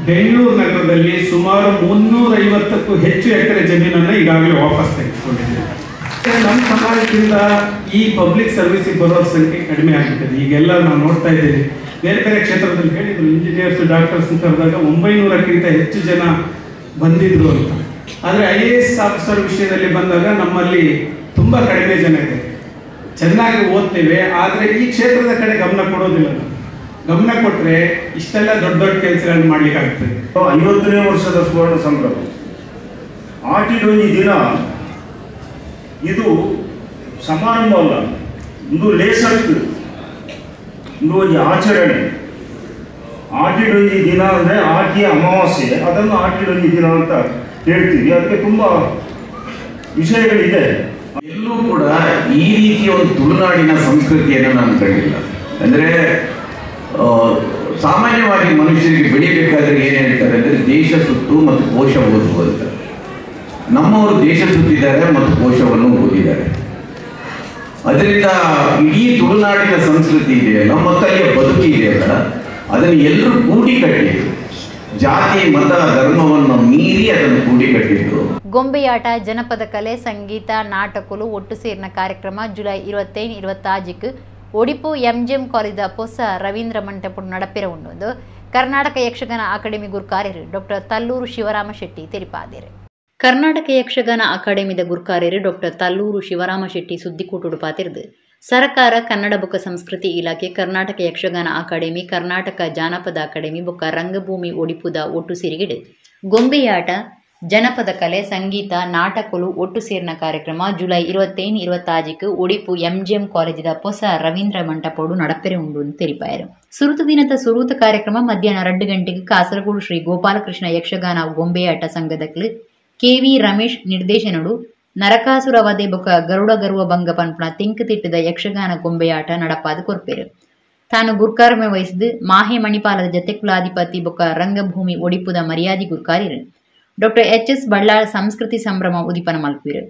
ಬೆಂಗಳೂರು ನಗರದಲ್ಲಿ ಸುಮಾರು 350ಕ್ಕೂ ಹೆಚ್ಚು ಎಕರೆ ಜಮೀನನ್ನು ಈಗಾಗಲೇ ವಾಪಸ್ ತೆಗೆದುಕೊಂಡಿದೆ. ನಮ್ಮ ಸಮಾಜದಿಂದ ಈ ಪಬ್ಲಿಕ್ ಸರ್ವಿಸಿಗೆ ಬರೋ ಸಂಖ್ಯೆ ಕಡಿಮೆ ಆಗುತ್ತದೆ. ಈಗೆಲ್ಲ ನಾವು ನೋಡ್ತಾ ಇದ್ದೀವಿ, ಬೇರೆ ಬೇರೆ ಕ್ಷೇತ್ರದಲ್ಲಿ ಹೇಳಿದ್ರು, ಇಂಜಿನಿಯರ್ಸ್ ಡಾಕ್ಟರ್ಸ್ ಕರೆದಾಗ 900ಕ್ಕಿಂತ ಹೆಚ್ಚು ಜನ ಬಂದಿದ್ರು ಅಂತ. ಆದರೆ IAS ಆಫೀಸರ್ ವಿಷಯದಲ್ಲಿ ಬಂದಾಗ ನಮ್ಮಲ್ಲಿ ತುಂಬ ಕಡಿಮೆ ಜನ ಇದೆ. ಚೆನ್ನಾಗಿ ಓದ್ತೇವೆ, ಆದರೆ ಈ ಕ್ಷೇತ್ರದ ಕಡೆ ಗಮನ ಕೊಡೋದಿಲ್ಲ. ಗಮನ ಕೊಟ್ಟರೆ ಇಷ್ಟೆಲ್ಲ ದೊಡ್ಡ ದೊಡ್ಡ ಕೆಲಸಗಳನ್ನು ಮಾಡ್ಲಿಕ್ಕೆ ಆಗ್ತದೆ. 50ನೇ ವರ್ಷದ ಸುವರ್ಣ ಸಂಭ್ರಮ ಆಟಿದೊಂದು ದಿನ ಇದು ಸಮಾರಂಭ ಅಲ್ಲ, ಇದು ಲೇಸತ್ತು, ಇದು ಒಂದು ಆಚರಣೆ. ಆಟಿಡೊಂಜಿ ದಿನ ಅಂದರೆ ಆಟಿಯ ಅಮಾವಾಸ್ಯೆ, ಅದನ್ನು ಆಟಿಡೊಂಜಿ ದಿನ ಅಂತ ಹೇಳ್ತೀವಿ. ಅದಕ್ಕೆ ತುಂಬ ವಿಷಯಗಳಿದೆ. ಎಲ್ಲೂ ಕೂಡ ಈ ರೀತಿಯ ಒಂದು ತುಳುನಾಡಿನ ಸಂಸ್ಕೃತಿಯನ್ನು ನಾನು ಕಂಡಿಲ್ಲ. ಅಂದರೆ ಸಾಮಾನ್ಯವಾಗಿ ಮನುಷ್ಯರಿಗೆ ಬೆಳಿಬೇಕಾದ್ರೆ ಏನು ಹೇಳ್ತಾರೆ ಅಂದರೆ ದೇಶ ಸುತ್ತು ಮತ್ತು ಕೋಶ ಓದುವ ಅಂತ. ನಮ್ಮವರು ದೇಶ ಸುತ್ತಿದ್ದಾರೆ ಮತ್ತು ಕೋಶವನ್ನು ಓದಿದ್ದಾರೆ. ಅದರಿಂದ ಇಡೀ ತುಳುನಾಡಿನ ಸಂಸ್ಕೃತಿ ಇದೆಯಲ್ಲ, ಮತ್ತು ಅಲ್ಲಿಯ ಬದುಕಿ ಇದೆಯಲ್ಲ, ಅದನ್ನು ಎಲ್ಲರೂ ಕೂಡಿ ಕಟ್ಟಿದ್ರು. ಜಾತಿ ಮತ ಧರ್ಮವನ್ನು ಮೀರಿ ಅದನ್ನು ಕೂಡಿ ಕಟ್ಟಿದ್ರು. ಗೊಂಬೆಯಾಟ, ಜನಪದ ಕಲೆ, ಸಂಗೀತ, ನಾಟಕಲು ಒಟ್ಟು ಸೇರಿನ ಕಾರ್ಯಕ್ರಮ ಜುಲೈ 25-26 ಒಡಿಪು MGM ಕಾಲೇಜ ಪೊಸ ರವೀಂದ್ರ ಮಂಟಪಡು ನಡಪೆರ ಉಂಡು ಕರ್ನಾಟಕ ಯಕ್ಷಗಾನ ಅಕಾಡೆಮಿ ಗುರುಕಾರ್ಯರು ಡಾಕ್ಟರ್ ತಲ್ಲೂರು ಶಿವರಾಮ ಶೆಟ್ಟಿ ತೆರಿಪಾದೇರು. ಕರ್ನಾಟಕ ಯಕ್ಷಗಾನ ಅಕಾಡೆಮಿದ ಗುರುಕಾರ್ಯರು ಡಾಕ್ಟರ್ ತಲ್ಲೂರು ಶಿವರಾಮ ಶೆಟ್ಟಿ ಸುದ್ದಿಕೂಟುಡು ಪಾತಿರ್ದು ಸರ್ಕಾರ ಕನ್ನಡ ಬೊಕ್ಕ ಸಂಸ್ಕೃತಿ ಇಲಾಖೆ, ಕರ್ನಾಟಕ ಯಕ್ಷಗಾನ ಅಕಾಡೆಮಿ, ಕರ್ನಾಟಕ ಜಾನಪದ ಅಕಾಡೆಮಿ ಬೊಕ್ಕ ರಂಗಭೂಮಿ ಒಡಿಪುದ ಒಟ್ಟು ಸೇರಿಗಿಡು ಗೊಂಬೆಯಾಟ, ಜನಪದ ಕಲೆ, ಸಂಗೀತ, ನಾಟಕಲು ಒಟ್ಟು ಸೇರಿನ ಕಾರ್ಯಕ್ರಮ ಜುಲೈ 25-26 ಒಡಿಪು MGM ಕಾಲೇಜಿದ ಪೊಸ ರವೀಂದ್ರ ಮಂಟಪೋಡು ನಡಪೆರೆ ಉಂಡು ತೆರಿಪಾಯರು. ಸುರುತ ದಿನದ ಸುರೂತ ಕಾರ್ಯಕ್ರಮ ಮಧ್ಯಾಹ್ನ 2 ಗಂಟೆಗೆ ಕಾಸರಗೋಡು ಶ್ರೀ ಗೋಪಾಲಕೃಷ್ಣ ಯಕ್ಷಗಾನ ಗೊಂಬೆಯಾಟ ಸಂಘದಕ್ಲು KV ರಮೇಶ್ ನಿರ್ದೇಶನಡು ನರಕಾಸುರ ವಧೆ ಬೊಕ್ಕ ಗರುಡ ಗರುವ ಭಂಗ ಪನ್ಪುನ ತೆಂಕು ತಿಟ್ಟದ ಯಕ್ಷಗಾನ ಗೊಂಬೆಯಾಟ ನಡಪಾದ ಕೊರ್ಪೇರು. ತಾನು ಗುರ್ಕಾರ್ಮೆ ವಹಿಸಿದು ಮಾಹೆ ಮಣಿಪಾಲದ ಜತೆ ಕುಲಾಧಿಪತಿ ಬೊಕ್ಕ ರಂಗಭೂಮಿ ಒಡಿಪುದ ಮರ್ಯಾದಿ ಗುರ್ಕಾರ್ಯರು ಡಾಕ್ಟರ್ HS ಬಳ್ಳಾಳ್ ಸಂಸ್ಕೃತಿ ಸಂಭ್ರಮ ಉದಿಪನ ಮಲ್ಪಿರು.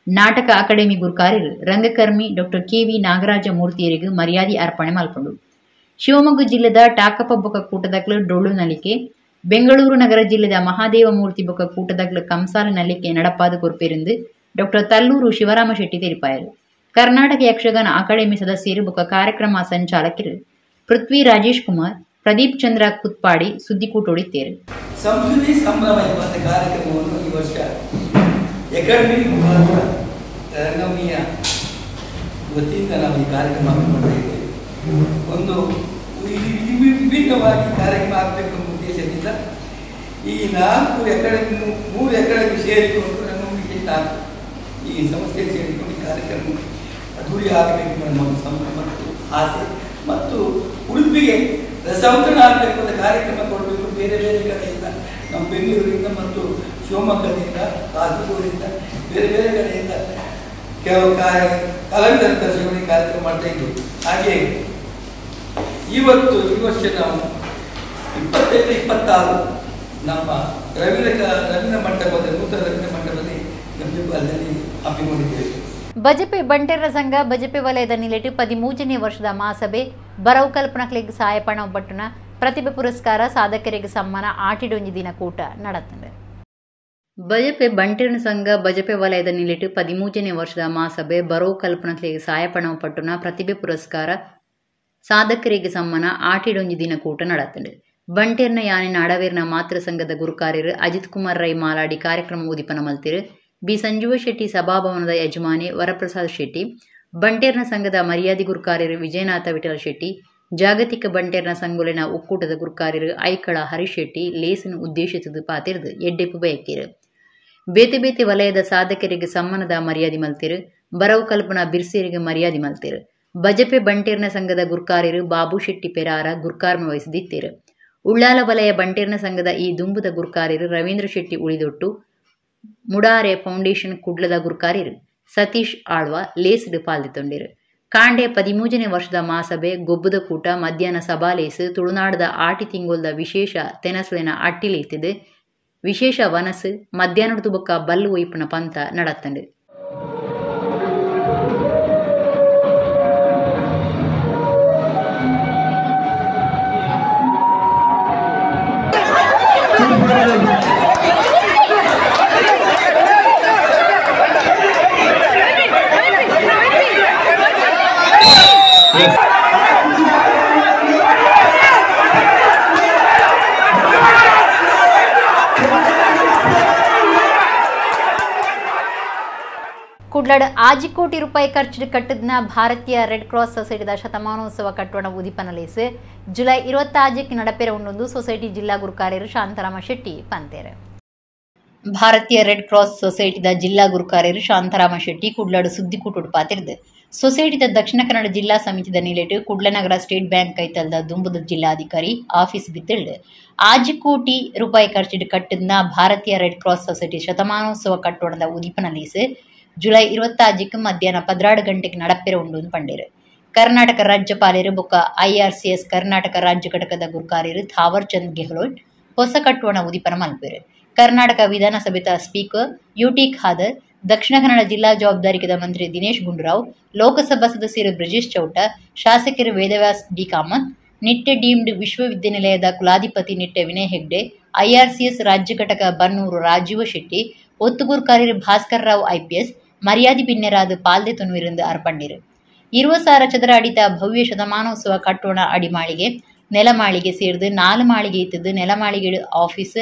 ನಾಟಕ ಅಕಾಡೆಮಿ ಗುರುಕಾರ್ಯರು ರಂಗಕರ್ಮಿ ಡಾಕ್ಟರ್ KV ನಾಗರಾಜ ಮೂರ್ತಿಯರಿಗೂ ಮರ್ಯಾದೆ ಅರ್ಪಣೆ ಮಲ್ಪಂಡು. ಶಿವಮೊಗ್ಗ ಜಿಲ್ಲೆದ ಟಾಕಪ್ಪ ಬೊಕ್ಕ ಕೂಟದಕ್ಲು ಡೊಳ್ಳು ನಲಿಕೆ, ಬೆಂಗಳೂರು ನಗರ ಜಿಲ್ಲೆದ ಮಹಾದೇವ ಮೂರ್ತಿ ಬೊಕ್ಕ ಕೂಟದಕ್ಲು ಕಂಸಾಲ ನಲಿಕೆ ನಡಪಾದ ಕೊರ್ಪೇರೆಂದು ಡಾಕ್ಟರ್ ತಲ್ಲೂರು ಶಿವರಾಮ ಶೆಟ್ಟಿ ತೆರಿಪಾಯರು. ಕರ್ನಾಟಕ ಯಕ್ಷಗಾನ ಅಕಾಡೆಮಿ ಸದಸ್ಯರು ಬೊಕ್ಕ ಕಾರ್ಯಕ್ರಮ ಸಂಚಾಲಕರು ಪೃಥ್ವಿ ರಾಜೇಶ್ ಕುಮಾರ್, ಪ್ರದೀಪ್ ಚಂದ್ರ ಕುತ್ಪಾಡಿ ಸುದ್ದಿಕೂಟೊಡಿತ್ತೇರು. ಸಂಸ್ಕೃತಿ ಸಂಭ್ರಮ ಎಂಬ ಕಾರ್ಯಕ್ರಮವನ್ನು ಈ ವರ್ಷ ಅಕಾಡೆಮಿ ಮುಖಾಂತರ ರಂಗಭೂಮಿಯ ವತಿಯಿಂದ ನಾವು ಈ ಕಾರ್ಯಕ್ರಮ ಹಮ್ಮಿಕೊಳ್ತಾ ಇದ್ದೇವೆ. ಒಂದು ವಿಭಿನ್ನವಾಗಿ ಕಾರ್ಯಕ್ರಮ ಆಗಬೇಕು ಎಂಬ ಉದ್ದೇಶದಿಂದ ಈ 3 ಅಕಾಡೆಮಿ ಸೇರಿಕೊಂಡು ರಂಗಭೂಮಿಗೆ ಈ ಸಂಸ್ಥೆ ಸೇರಿಕೊಂಡು ಈ ಕಾರ್ಯಕ್ರಮ ಅದ್ದೂರಿ ಆಗಬೇಕು ನಮ್ಮ ಸಂಭ್ರಮ ಮತ್ತು ಆಸೆ. ಮತ್ತು ಉಡುಪಿಗೆ ರಸವರ್ಧನ ಆಗಬೇಕು ಅಂತ ಕಾರ್ಯಕ್ರಮ ಕೊಡಬೇಕು. ಬೇರೆ ಬೇರೆ ಕಡೆಯಿಂದ ನಮ್ಮ ಬೆಂಗಳೂರಿನಿಂದ ಮತ್ತು ಶಿವಮೊಗ್ಗದಿಂದ, ಕಾಸರಗೋಡಿಂದ, ಬೇರೆ ಬೇರೆ ಕಡೆಯಿಂದ ಕೆಲವು ಕಲಾವಿದರ ತರಿಸಿಕೊಂಡು ಈ ಕಾರ್ಯಕ್ರಮ ಮಾಡ್ತಾ ಇದ್ದರು. ಹಾಗೆ ಈ ವರ್ಷ ನಾವು 25-26 ನಮ್ಮ ರವೀಂದ್ರ ಮಂಟಪದ ನೂತನ ರವೀಂದ್ರ ಮಂಟಪದಲ್ಲಿ ಅಲ್ಲಿ ಹಮ್ಮಿಕೊಂಡಿದ್ದೇವೆ. ಬಜಪೆ ಬಂಟೇರ ಸಂಘ ಬಜಪೆ ವಲಯದ ನಿಲೆಟ್ಟು 13ನೇ ವರ್ಷದ ಮಹಾಸಭೆ ಬರವು ಕಲ್ಪನಕ್ಲಿಗೆ ಸಹಾಯಪಣ ಒಬ್ಬಟ್ಟನ ಪ್ರತಿಭೆ ಪುರಸ್ಕಾರ ಸಾಧಕರಿಗೆ ಸಮ್ಮಾನ ಆಟಿಡೊಂಜಿ ದಿನ ಕೂಟ ನಡೆತ್ತದೆ. ಬಜಪೆ ಬಂಟೇರ ಸಂಘ ಬಜಪೆ ವಲಯದ ನಿಲೆಟ್ಟು 13ನೇ ವರ್ಷದ ಮಹಾಸಭೆ ಬರವು ಕಲ್ಪನಕ್ಲಿಗೆ ಸಹಾಯಪಣ ಒಬ್ಬಟ್ಟನ ಪ್ರತಿಭೆ ಪುರಸ್ಕಾರ ಸಾಧಕರಿಗೆ ಸಮ್ಮಾನ ಆಟಿಡೊಂಜಿ ದಿನ ಕೂಟ ನಡೆತ್ತದೆ. ಬಂಟೇರ್ನ ಯಾನೆ ನಾಡವೇರ್ನ ಮಾತೃ ಸಂಘದ ಗುರುಕಾರ್ಯರು ಅಜಿತ್ ಕುಮಾರ್ ರೈ ಮಾಲಾಡಿ ಕಾರ್ಯಕ್ರಮ ಉದಿಪನ ಮಲ್ತಿರು. ಬಿ ಸಂಜೀವ ಶೆಟ್ಟಿ ಸಭಾಭವನದ ಯಜಮಾನಿ ವರಪ್ರಸಾದ್ ಶೆಟ್ಟಿ, ಬಂಟೇರ್ನ ಸಂಘದ ಮರ್ಯಾದಿ ಗುರುಕಾರ್ಯರು ವಿಜಯನಾಥ ವಿಠಲ ಶೆಟ್ಟಿ, ಜಾಗತಿಕ ಬಂಟೇರ್ನ ಸಂಘುಲಿನ ಒಕ್ಕೂಟದ ಗುರುಕಾರ್ಯರು ಐಕಳ ಹರೀಶ್ ಶೆಟ್ಟಿ ಲೇಸನ್ನು ಉದ್ದೇಶಿಸಿದು ಪಾತಿರ್ದು ಎಡ್ಡೆಪ್ಪು ಬಯಕಿರು. ಬೇತೆ ಬೇತೆ ವಲಯದ ಸಾಧಕರಿಗೆ ಸಮ್ಮಾನದ ಮರ್ಯಾದೆ ಮಲ್ತಿರು. ಬರವು ಕಲ್ಪನಾ ಬಿರ್ಸೇರಿಗೆ ಮರ್ಯಾದೆ ಮಲ್ತಿರು. ಬಜಪೆ ಬಂಟೇರ್ನ ಸಂಘದ ಗುರುಕಾರ್ಯರು ಬಾಬು ಶೆಟ್ಟಿ ಪೆರಾರ ಗುರುಕಾರ್ಮ ವಹಿಸಿದಿತ್ತೇರು. ಉಳ್ಳಾಲ ವಲಯ ಬಂಟೇರ್ನ ಸಂಘದ ಈ ದುಂಬುದ ಗುರುಕಾರ್ಯರು ರವೀಂದ್ರ ಶೆಟ್ಟಿ ಉಳಿದೊಟ್ಟು, ಮುಡಾರೆ ಫೌಂಡೇಶನ್ ಕುಡ್ಲದ ಗುರುಕಾರ್ಯರು ಸತೀಶ್ ಆಳ್ವ ಲೇಸ್ಡ್ ಪಾಲ್ದಿತ್ತೊಂಡಿರು. ಕಾಂಡೆ 13ನೇ ವರ್ಷದ ಮಹಾಸಭೆ ಗೊಬ್ಬುದ ಕೂಟ ಮಧ್ಯಾಹ್ನ ಸಭಾಲೇಸು ತುಳುನಾಡದ ಆಟಿ ತಿಂಗೊಲ್ದ ವಿಶೇಷ ತೆನಸುಳಿನ ಅಟ್ಟಿಲೇತಿದ್ದು ವಿಶೇಷ ವನಸು ಮಧ್ಯಾಹ್ನದ ತುಬಕ್ಕ ಬಲ್ಲು ಒಯ್ಪನ ಪಂಥ ನಡತ್ತಂಡು. ಕುಡ್ಲಡ್ ಆಜಿ ರೂಪಾಯಿ ಖರ್ಚು ಕಟ್ಟದ್ನ ಭಾರತೀಯ ರೆಡ್ ಕ್ರಾಸ್ ಸೊಸೈಟಿದ ಶತಮಾನೋತ್ಸವ ಕಟ್ಟೋಣ ಉದಿಪನಲೇಸು ಜುಲೈ 26ಕ್ಕೆ ನಡಪೆರ ಉಂಡೊಂದು ಸೊಸೈಟಿ ಜಿಲ್ಲಾ ಗುರುಕಾರ್ಯರು ಶಾಂತಾರಾಮ ಶೆಟ್ಟಿ ಪಂತೇರು. ಭಾರತೀಯ ರೆಡ್ ಕ್ರಾಸ್ ಸೊಸೈಟಿದ ಜಿಲ್ಲಾ ಗುರುಕಾರ್ಯರು ಶಾಂತಾರಾಮ ಶೆಟ್ಟಿ ಕುಡ್ಲಡ್ ಸುದ್ದಿಕೂಟು ಪಾತಿರ್ದು ಸೊಸೈಟಿದ ದಕ್ಷಿಣ ಕನ್ನಡ ಜಿಲ್ಲಾ ಸಮಿತಿದ ನಿಲೆಟ್ಟು ಕುಡ್ಲನಗರ ಸ್ಟೇಟ್ ಬ್ಯಾಂಕ್ ಕೈತಲ್ದ ದುಂಬುದ ಜಿಲ್ಲಾಧಿಕಾರಿ ಆಫೀಸ್ ಬಿತ್ತಿಳ್ದು ಆಜಿ ಕೋಟಿ ರೂಪಾಯಿ ಖರ್ಚಿಡು ಕಟ್ಟದ್ನ ಭಾರತೀಯ ರೆಡ್ ಕ್ರಾಸ್ ಸೊಸೈಟಿ ಶತಮಾನೋತ್ಸವ ಕಟ್ಟೋಣದ ಉದಿಪನಲೇಸು ಜುಲೈ 26ಕ್ಕೆ ಮಧ್ಯಾಹ್ನ 12 ಗಂಟೆಗೆ ನಡಪೆರ ಉಂಡು ಪಂಡೇರು. ಕರ್ನಾಟಕ ರಾಜ್ಯಪಾಲರು ಬೊಕ್ಕ IRCS ಕರ್ನಾಟಕ ರಾಜ್ಯ ಘಟಕದ ಗುರುಕಾರ್ಯರು ಥಾವರ್ ಚಂದ್ ಗೆಹ್ಲೋಟ್ ಹೊಸ ಕಟ್ಟೋಣ ಉದಿಪನ ಮಲ್ಪೇರು. ಕರ್ನಾಟಕ ವಿಧಾನಸಭೆದ ಸ್ಪೀಕರ್ UT ಖಾದರ್, ದಕ್ಷಿಣ ಕನ್ನಡ ಜಿಲ್ಲಾ ಜವಾಬ್ದಾರಿಕದ ಮಂತ್ರಿ ದಿನೇಶ್ ಗುಂಡೂರಾವ್, ಲೋಕಸಭಾ ಸದಸ್ಯರು ಬ್ರಿಜೇಶ್ ಚೌಟ, ಶಾಸಕರು ವೇದವ್ಯಾಸ್ ಡಿ ಕಾಮತ್, ನಿಟ್ಟೆ ಡೀಮ್ಡ್ ವಿಶ್ವವಿದ್ಯಾನಿಲಯದ ಕುಲಾಧಿಪತಿ ನಿಟ್ಟೆ ವಿನಯ್ ಹೆಗ್ಡೆ, IRCS ರಾಜ್ಯ ಘಟಕ ಬನ್ನೂರು ರಾಜೀವ ಶೆಟ್ಟಿ, ಒತ್ತುಗುರುಕಾರ್ಯರು ಭಾಸ್ಕರ್ ರಾವ್ IPS ಮರ್ಯಾದಿ ಪಿನ್ನೆರಾದ ಪಾಲ್ದೆ ತುನುವಿರಂದು ಅರ್ಪಂಡಿರು. 20,000 ಚದರ ಅಡಿತ ಭವ್ಯ ಶತಮಾನೋತ್ಸವ ಕಟ್ಟೋಣ ಅಡಿಮಾಳಿಗೆ ನೆಲಮಾಳಿಗೆ ಸೇರಿದು 4 ಮಾಳಿಗೆ ಇತ್ತದ್ದು ನೆಲಮಾಳಿಗೆಡು ಆಫೀಸ್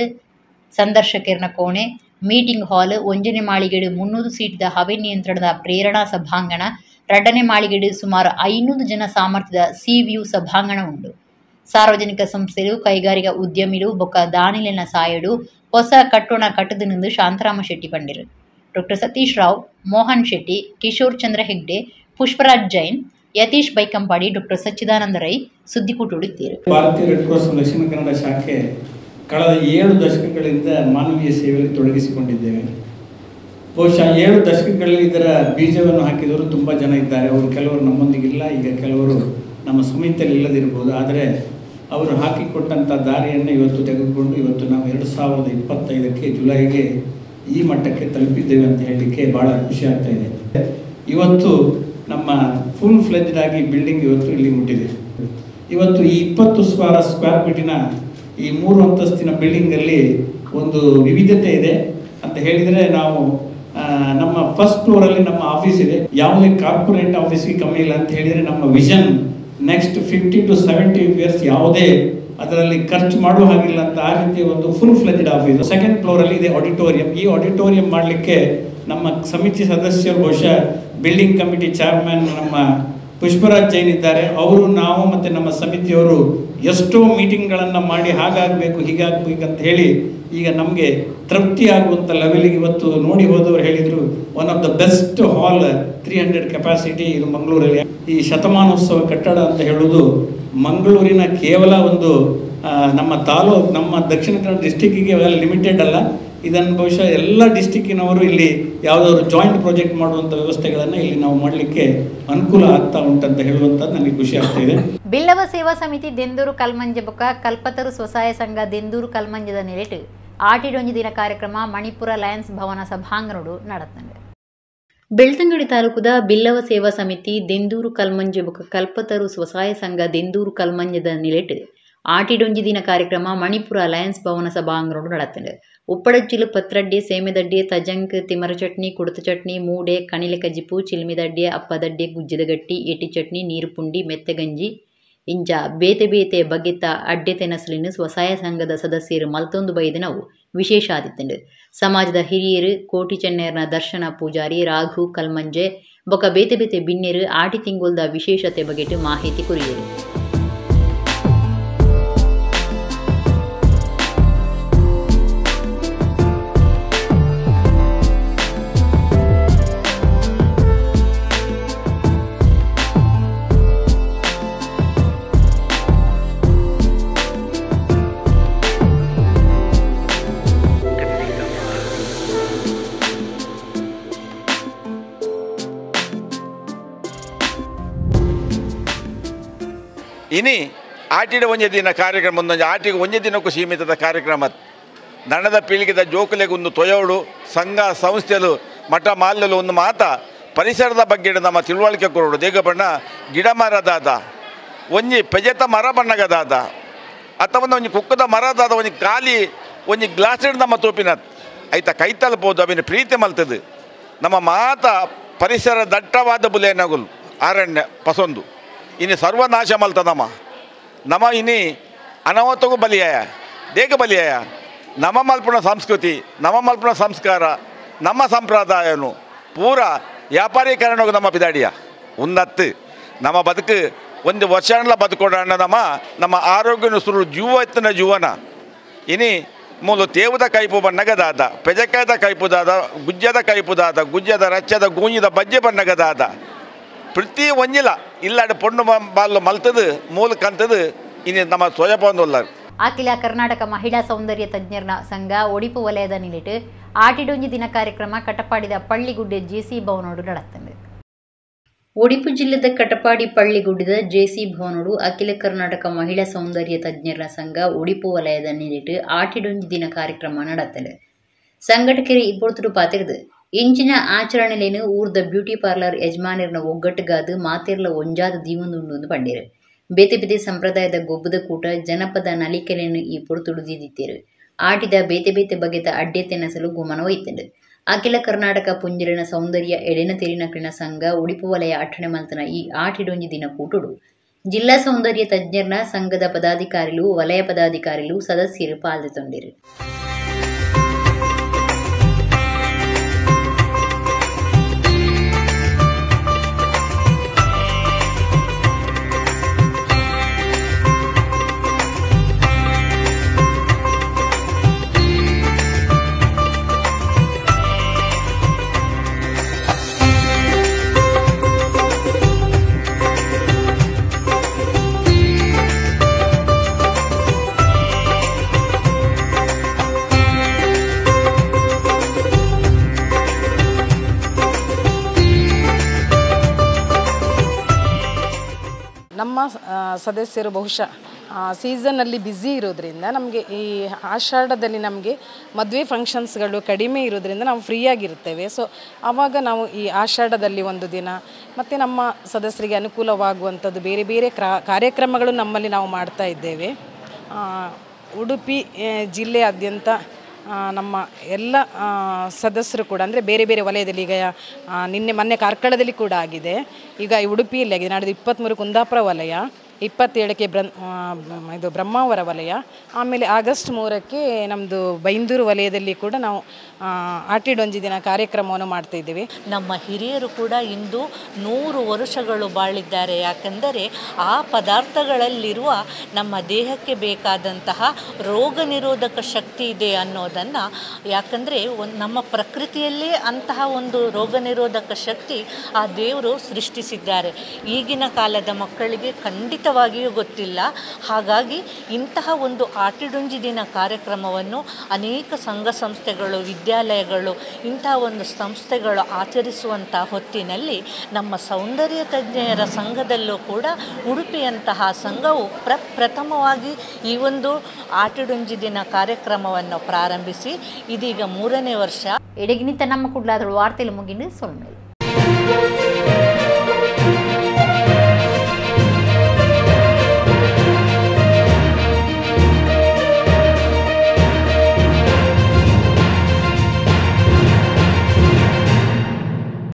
ಸಂದರ್ಶಕರ್ನ ಕೋಣೆ ಮೀಟಿಂಗ್ ಹಾಲ್, 1ನೇ ಮಾಳಿಗೆಡು 300 ಸೀಟ್ದ ಹವೆ ನಿಯಂತ್ರಣದ ಪ್ರೇರಣಾ ಸಭಾಂಗಣ, 2ನೇ ಮಾಳಿಗೆಡು ಸುಮಾರು 500 ಜನ ಸಾಮರ್ಥ್ಯದ CVU ಸಭಾಂಗಣ ಉಂಡು. ಸಾರ್ವಜನಿಕ ಸಂಸ್ಥೆಗಳು ಕೈಗಾರಿಕಾ ಉದ್ಯಮಿಗಳು ಬೊಕ್ಕ ದಾನಿಲೆನ ಸಾಯಡು ಹೊಸ ಕಟ್ಟೋಣ ಕಟ್ಟದನೆಂದು ಶಾಂತಾರಾಮ ಶೆಟ್ಟಿ ಪಂಡಿರು. ಡಾಕ್ಟರ್ ಸತೀಶ್ ರಾವ್, ಮೋಹನ್ ಶೆಟ್ಟಿ, ಕಿಶೋರ್ ಚಂದ್ರ ಹೆಗ್ಡೆ, ಪುಷ್ಪರಾಜ್ ಜೈನ್, ಯತೀಶ್ ಬೈಕಂಪಾಡಿ, ಡಾಕ್ಟರ್ ಸಚ್ಚಿದಾನಂದ ರೈ ಸುದ್ದಿಕೂಟುಡಿದ್ದೀರು. ಭಾರತೀಯ ರೆಡ್ ಕ್ರಾಸ್ ದಕ್ಷಿಣ ಕನ್ನಡ ಶಾಖೆ ಕಳೆದ 7 ದಶಕಗಳಿಂದ ಮಾನವೀಯ ಸೇವೆಯಲ್ಲಿ ತೊಡಗಿಸಿಕೊಂಡಿದ್ದೇವೆ. ಬಹುಶಃ 7 ದಶಕಗಳಲ್ಲಿ ಇದರ ಬೀಜವನ್ನು ಹಾಕಿದವರು ತುಂಬ ಜನ ಇದ್ದಾರೆ. ಅವರು ಕೆಲವರು ನಮ್ಮೊಂದಿಗಿಲ್ಲ, ಈಗ ಕೆಲವರು ನಮ್ಮ ಸಮಿತಿಯಲ್ಲಿ ಇಲ್ಲದಿರ್ಬೋದು. ಆದರೆ ಅವರು ಹಾಕಿಕೊಟ್ಟಂಥ ದಾರಿಯನ್ನು ಇವತ್ತು ತೆಗೆದುಕೊಂಡು ಇವತ್ತು ನಾವು 2025ಕ್ಕೆ ಜುಲೈಗೆ ಈ ಮಟ್ಟಕ್ಕೆ ತಲುಪಿದ್ದೇವೆ ಅಂತ ಹೇಳಲಿಕ್ಕೆ ಭಾಳ ಖುಷಿ ಆಗ್ತಾ ಇದೆ. ಇವತ್ತು ನಮ್ಮ ಫುಲ್ ಫ್ಲೆಜ್ಡ್ ಆಗಿ ಬಿಲ್ಡಿಂಗ್ ಇವತ್ತು ಇಲ್ಲಿ ಮುಟ್ಟಿದೆ. ಇವತ್ತು ಈ 20 ಸ್ಕ್ವೇರ್ ಫೀಟಿನ ಈ 3 ಅಂತಸ್ತಿನ ಬಿಲ್ಡಿಂಗಲ್ಲಿ ಒಂದು ವಿವಿಧತೆ ಇದೆ ಅಂತ ಹೇಳಿದರೆ, ನಾವು ನಮ್ಮ ಫಸ್ಟ್ ಫ್ಲೋರಲ್ಲಿ ನಮ್ಮ ಆಫೀಸ್ ಇದೆ. ಯಾವುದೇ ಕಾರ್ಪೊರೇಟ್ ಆಫೀಸ್ಗೆ ಕಮ್ಮಿ ಇಲ್ಲ ಅಂತ ಹೇಳಿದರೆ ನಮ್ಮ ವಿಷನ್ ನೆಕ್ಸ್ಟ್ 50 to 70 ಇಯರ್ಸ್ ಯಾವುದೇ ಅದರಲ್ಲಿ ಖರ್ಚು ಮಾಡುವ ಹಾಗಿಲ್ಲ ಅಂತ ಆ ರೀತಿಯ ಒಂದು ಫುಲ್ ಫ್ಲೆಜ್ಡ್ ಆಫೀಸ್. ಸೆಕೆಂಡ್ ಫ್ಲೋರಲ್ಲಿ ಇದೆ ಆಡಿಟೋರಿಯಂ. ಈ ಆಡಿಟೋರಿಯಂ ಮಾಡಲಿಕ್ಕೆ ನಮ್ಮ ಸಮಿತಿ ಸದಸ್ಯರು, ಬಹುಶಃ ಬಿಲ್ಡಿಂಗ್ ಕಮಿಟಿ ಚೇರ್ಮನ್ ನಮ್ಮ ಪುಷ್ಪರಾಜ್ ಜೈನ್ ಇದ್ದಾರೆ. ಅವರು, ನಾವು ಮತ್ತು ನಮ್ಮ ಸಮಿತಿಯವರು ಎಷ್ಟೋ ಮೀಟಿಂಗ್ಗಳನ್ನು ಮಾಡಿ ಹಾಗಾಗಬೇಕು ಹೀಗಾಗಬೇಕಂತ ಹೇಳಿ ಈಗ ನಮಗೆ ತೃಪ್ತಿ ಆಗುವಂಥ ಲೆವೆಲಿಗೆ ಇವತ್ತು ನೋಡಿ ಹೋದವರು ಹೇಳಿದರು one of the best hall 300 capacity ಇದು ಮಂಗಳೂರಲ್ಲಿ. ಈ ಶತಮಾನೋತ್ಸವ ಕಟ್ಟಡ ಅಂತ ಹೇಳೋದು ಮಂಗಳೂರಿನ ಕೇವಲ ಒಂದು ನಮ್ಮ ತಾಲೂಕು, ನಮ್ಮ ದಕ್ಷಿಣ ಕನ್ನಡ ಡಿಸ್ಟಿಕ್ಕಿಗೆ ಲಿಮಿಟೆಡ್ ಅಲ್ಲ, ಇದನ್ನು ಬಹುಶಃ ಎಲ್ಲ ಡಿಸ್ಟಿಕ್ಕಿನವರು ಇಲ್ಲಿ ಯಾವುದಾದ್ರು ಜಾಯಿಂಟ್ ಪ್ರಾಜೆಕ್ಟ್ ಮಾಡುವಂಥ ವ್ಯವಸ್ಥೆಗಳನ್ನು ಇಲ್ಲಿ ನಾವು ಮಾಡಲಿಕ್ಕೆ ಅನುಕೂಲ ಆಗ್ತಾ ಉಂಟಂತ ಹೇಳುವಂಥದ್ದು ನನಗೆ ಖುಷಿ ಆಗ್ತಾಯಿದೆ. ಬಿಲ್ಲವ ಸೇವಾ ಸಮಿತಿ ದೆಂದೂರು ಕಲ್ಮಂಜೆ ಬೊಕ್ಕ ಕಲ್ಪತರು ಸ್ವಸಹಾಯ ಸಂಘ ದೆಂದೂರು ಕಲ್ಮಂಜದ ನೆಲೆಟ್ ಆಟಿಡೊಂಜಿ ದಿನ ಕಾರ್ಯಕ್ರಮ ಮಣಿಪುರ ಲಯನ್ಸ್ ಭವನ ಸಭಾಂಗಣಡು ನಡೆತಂದೆ. ಬೆಳ್ತಂಗಡಿ ತಾಲೂಕುದ ಬಿಲ್ಲವ ಸೇವಾ ಸಮಿತಿ ದೆಂದೂರು ಕಲ್ಮಂಜೆ ಬೊಕ್ಕ ಕಲ್ಪತರು ಸ್ವಸಹಾಯ ಸಂಘ ದೆಂದೂರು ಕಲ್ಮಂಜದ ನೆಲೆಟ್ ಆಟಿಡೊಂಜಿ ದಿನ ಕಾರ್ಯಕ್ರಮ ಮಣಿಪುರ ಲಯನ್ಸ್ ಭವನ ಸಭಾಂಗಣಡು ನಡೆತಂದೆ. ಉಪ್ಪಡಚ್ಚಿಲು ಪತ್ರಡ್ಡೆ ಸೇಮೆದಡ್ಡೆ ತಜಂಕ್ ತಿಮರ ಚಟ್ನಿ ಕುಡುತ ಚಟ್ನಿ ಮೂಡೆ ಕಣಿಲೆ ಕಜಿಪು ಚಿಲ್ಮಿದಡ್ಡೆ ಅಪ್ಪದಡ್ಡೆ ಗುಜ್ಜದ ಗಟ್ಟಿ ಎಟಿ ಚಟ್ನಿ ನೀರು ಪುಂಡಿ ಮೆತ್ತಗಂಜಿ ಇಂಚ ಬೇತೆ ಬೇತೆ ಬಗೆತ ಅಡ್ಡೆ ತೆನಸಲಿನ ಸ್ವಸಹಾಯ ಸಂಘದ ಸದಸ್ಯರು ಮಲ್ತೊಂದು ಬೈದಿನವು ವಿಶೇಷ ಆದಿತ್ತಂಡು. ಸಮಾಜದ ಹಿರಿಯರು ಕೋಟಿ ಚೆನ್ನೇರ್ನ ದರ್ಶನ ಪೂಜಾರಿ ರಾಘು ಕಲ್ಮಂಜೆ ಬೊಕ ಬೇತೆ ಬೇತೆ ಬಿನ್ನೆರು ಆಟಿ ತಿಂಗುಲ್ದ ವಿಶೇಷತೆ ಬಗೆಟ್ ಮಾಹಿತಿ ಕುರಿಯರು. ಇನಿ ಆಟಿಡ ಒಂಜೆ ದಿನ ಕಾರ್ಯಕ್ರಮ ಒಂದೊಂದು ಆಟಿಗೆ ಒಂಜೆ ದಿನಕ್ಕೂ ಸೀಮಿತದ ಕಾರ್ಯಕ್ರಮ ನನ್ನದ ಪೀಳಿಗೆದ ಜೋಕುಲೆಗೆ ಒಂದು ತೊಯೋಡು ಸಂಘ ಸಂಸ್ಥೆಲು ಮಠ ಮಾಲ್ಯಲು ಒಂದು ಮಾತ ಪರಿಸರದ ಬಗ್ಗೆ ನಮ್ಮ ತಿಳುವಳಿಕೆ ಕೊರೋಡು ದೇಗ ಬಣ್ಣ ಗಿಡ ಮರದಾದ ಒಂಜಿ ಪೆಜೆತ ಮರ ಬಣ್ಣಗದಾದ ಅಥವಾ ಒಂಜಿ ಕುಕ್ಕದ ಮರದಾದ ಒಂಜಿ ಖಾಲಿ ಒಂಜಿ ಗ್ಲಾಸ್ ಹಿಡಿದು ನಮ್ಮ ತೋಪಿನ ಐತ ಕೈ ತಲುಪೋದು ಅವಿನ ಪ್ರೀತಿ ಮಲ್ತದು ನಮ್ಮ ಮಾತ ಪರಿಸರ ದಟ್ಟವಾದ ಬುಲೇನಗುಲು ಅರಣ್ಯ ಪಸೊಂದು ಇನ್ನು ಸರ್ವನಾಶ ಮಲ್ತದಮ್ಮ ನಮ ಇನಿ ಅನಾಹುತಗೂ ಬಲಿಯಾಯ ದೇಗ ಬಲಿಯಾಯ ನಮ್ಮ ಮಲ್ಪುಣ ಸಂಸ್ಕೃತಿ ನಮ್ಮ ಮಲ್ಪುಣ ಸಂಸ್ಕಾರ ನಮ್ಮ ಸಂಪ್ರದಾಯನು ಪೂರ ವ್ಯಾಪಾರೀಕರಣಗೂ ನಮ್ಮ ಪಿದಾಡಿಯ ಉನ್ನತ್ತು ನಮ್ಮ ಬದುಕು ಒಂದು ವರ್ಷ ಬದುಕೋಣ ನಮ್ಮ ಆರೋಗ್ಯನ ಸುರು ಜೀವ ಎತ್ತಿನ ಜೀವನ ಇನಿ ಮೂಲು ತೇವುದ ಕೈಪು ಬಣ್ಣಗದಾದ ಪೆಜಕಾಯದ ಕೈಪುದಾದ ಗುಜ್ಜದ ಕೈಪುದಾದ ಗುಜ್ಜದ ರಚ್ಚದ ಗೂಂಜಿದ ಬಜ್ಜೆ ಬಣ್ಣಗದಾದ ಪ್ರತಿ ಒಂಜಿಲ ಇಲ್ಲಾಡ ಪೊಣ್ಣು ಬಾಲ್ಲು ಮಲ್ತದು ಮೂಲ ಕಂತದು ಇನ್ನು ನಮ್ಮ ಸ್ವಯಪೊಂದುಲ್ಲ. ಅಖಿಲ ಕರ್ನಾಟಕ ಮಹಿಳಾ ಸೌಂದರ್ಯ ತಜ್ಞರ ಸಂಘ ಒಡಿಪು ವಲಯದ ನಿಲಿಟ್ ಆಟಿಡೊಂಜಿ ದಿನ ಕಾರ್ಯಕ್ರಮ ಕಟಪಾಡಿದ ಪಳ್ಳಿಗುಡ್ಡೆ ಜೆಸಿ ಭವನೋಡು ನಡೆತಂದೆ. ಒಡಿಪು ಜಿಲ್ಲೆದ ಕಟಪಾಡಿ ಪಳ್ಳಿಗುಡ್ಡದ ಜೆಸಿ ಭವನೋಡು ಅಖಿಲ ಕರ್ನಾಟಕ ಮಹಿಳಾ ಸೌಂದರ್ಯ ತಜ್ಞರ ಸಂಘ ಒಡಿಪು ವಲಯದ ನಿಲಿಟ್ ಆಟಿಡೊಂಜಿ ದಿನ ಕಾರ್ಯಕ್ರಮ ನಡೆತಂದೆ. ಸಂಘಟಕರು ಇಬ್ಬರು ಪಾತಿರ್ದು ಇಂಚಿನ ಆಚರಣೆಲೇನು ಊರ್ದ ಬ್ಯೂಟಿ ಪಾರ್ಲರ್ ಯಜಮಾನಿರ್ನ ಒಗ್ಗಟ್ಟುಗಾದು ಮಾತೆರ್ಲ ಒಂಜಾದ ದೀವೊಂದುಂಡು ಪಂಡೇರು. ಬೇತೆ ಬೇತೆ ಸಂಪ್ರದಾಯದ ಗೊಬ್ಬದ ಕೂಟ ಜನಪದ ನಲಿಕೆಲೆಯನ್ನು ಈ ಪೊರ್ತುಡುದಿತ್ತೇರು. ಆಟಿದ ಬೇತೆ ಬೇತೆ ಬಗೆತ ಅಡ್ಡೆ ತೆನಸಲು ಗುಮನ ಒಯ್ತಂಡು. ಅಖಿಲ ಕರ್ನಾಟಕ ಪುಂಜರಿನ ಸೌಂದರ್ಯ ಎಡೆನ ತೆರಿನಕಲಿನ ಸಂಘ ಉಡಿಪು ವಲಯ ಅಠಣೆ ಮಲ್ತನ ಈ ಆಟಿಡೊಂಜಿ ದಿನ ಕೂಟುಡು ಜಿಲ್ಲಾ ಸೌಂದರ್ಯ ತಜ್ಞರ್ನ ಸಂಘದ ಪದಾಧಿಕಾರಿಗಳು ವಲಯ ಪದಾಧಿಕಾರಿಗಳು ಸದಸ್ಯರು ಪಾಲ್ಗೊಂಡಿರು. ನಮ್ಮ ಸದಸ್ಯರು ಬಹುಶಃ ಸೀಸನ್ನಲ್ಲಿ ಬ್ಯುಸಿ ಇರೋದ್ರಿಂದ ನಮಗೆ ಈ ಆಷಾಢದಲ್ಲಿ ನಮಗೆ ಮದುವೆ ಫಂಕ್ಷನ್ಸ್ಗಳು ಕಡಿಮೆ ಇರೋದ್ರಿಂದ ನಾವು ಫ್ರೀಯಾಗಿರ್ತೇವೆ. ಸೊ ಆವಾಗ ನಾವು ಈ ಆಷಾಢದಲ್ಲಿ ಒಂದು ದಿನ ಮತ್ತು ನಮ್ಮ ಸದಸ್ಯರಿಗೆ ಅನುಕೂಲವಾಗುವಂಥದ್ದು ಬೇರೆ ಬೇರೆ ಕಾರ್ಯಕ್ರಮಗಳು ನಮ್ಮಲ್ಲಿ ನಾವು ಮಾಡ್ತಾ ಇದ್ದೇವೆ. ಉಡುಪಿ ಜಿಲ್ಲೆಯಾದ್ಯಂತ ನಮ್ಮ ಎಲ್ಲ ಸದಸ್ಯರು ಕೂಡ ಅಂದರೆ ಬೇರೆ ಬೇರೆ ವಲಯದಲ್ಲಿ ಈಗ ಮೊನ್ನೆ ಕಾರ್ಕಳದಲ್ಲಿ ಕೂಡ ಆಗಿದೆ, ಈಗ ಉಡುಪಿಯಲ್ಲಿ ಆಗಿದೆ, ನಾಡಿದ್ದು 23 ಕುಂದಾಪುರ ವಲಯ, 27ಕ್ಕೆ ಇದು ಬ್ರಹ್ಮಾವರ ವಲಯ, ಆಮೇಲೆ ಆಗಸ್ಟ್ 3ಕ್ಕೆ ನಮ್ಮದು ಬೈಂದೂರು ವಲಯದಲ್ಲಿ ಕೂಡ ನಾವು ಆಟಿಡೊಂಜಿ ದಿನ ಕಾರ್ಯಕ್ರಮವನ್ನು ಮಾಡ್ತಾಯಿದ್ದೀವಿ. ನಮ್ಮ ಹಿರಿಯರು ಕೂಡ ಇಂದು 100 ವರ್ಷಗಳು ಬಾಳಿದ್ದಾರೆ. ಯಾಕೆಂದರೆ ಆ ಪದಾರ್ಥಗಳಲ್ಲಿರುವ ನಮ್ಮ ದೇಹಕ್ಕೆ ಬೇಕಾದಂತಹ ರೋಗ ನಿರೋಧಕ ಶಕ್ತಿ ಇದೆ ಅನ್ನೋದನ್ನು, ಯಾಕಂದರೆ ನಮ್ಮ ಪ್ರಕೃತಿಯಲ್ಲೇ ಅಂತಹ ಒಂದು ರೋಗ ನಿರೋಧಕ ಶಕ್ತಿ ಆ ದೇವರು ಸೃಷ್ಟಿಸಿದ್ದಾರೆ. ಈಗಿನ ಕಾಲದ ಮಕ್ಕಳಿಗೆ ಖಂಡಿತವಾಗಿಯೂ ಗೊತ್ತಿಲ್ಲ. ಹಾಗಾಗಿ ಇಂತಹ ಒಂದು ಆಟಿಡೊಂಜಿ ದಿನ ಕಾರ್ಯಕ್ರಮವನ್ನು ಅನೇಕ ಸಂಘ ಸಂಸ್ಥೆಗಳು, ವಿದ್ಯಾಲಯಗಳು, ಇಂತಹ ಒಂದು ಸಂಸ್ಥೆಗಳು ಆಚರಿಸುವಂಥ ಹೊತ್ತಿನಲ್ಲಿ ನಮ್ಮ ಸೌಂದರ್ಯ ತಜ್ಞರ ಸಂಘದಲ್ಲೂ ಕೂಡ ಉಡುಪಿಯಂತಹ ಸಂಘವು ಪ್ರಥಮವಾಗಿ ಈ ಒಂದು ಆಟಿಡೊಂಜಿ ದಿನ ಕಾರ್ಯಕ್ರಮವನ್ನು ಪ್ರಾರಂಭಿಸಿ ಇದೀಗ 3ನೇ ವರ್ಷ. ಎಡಗಿನಿತ ನಮ್ಮ ಕುಡ್ಲಾದಳು ವಾರ್ತೆಲು ಮುಗಿಂದು ಸೊಲ್ಮೇಲೆ.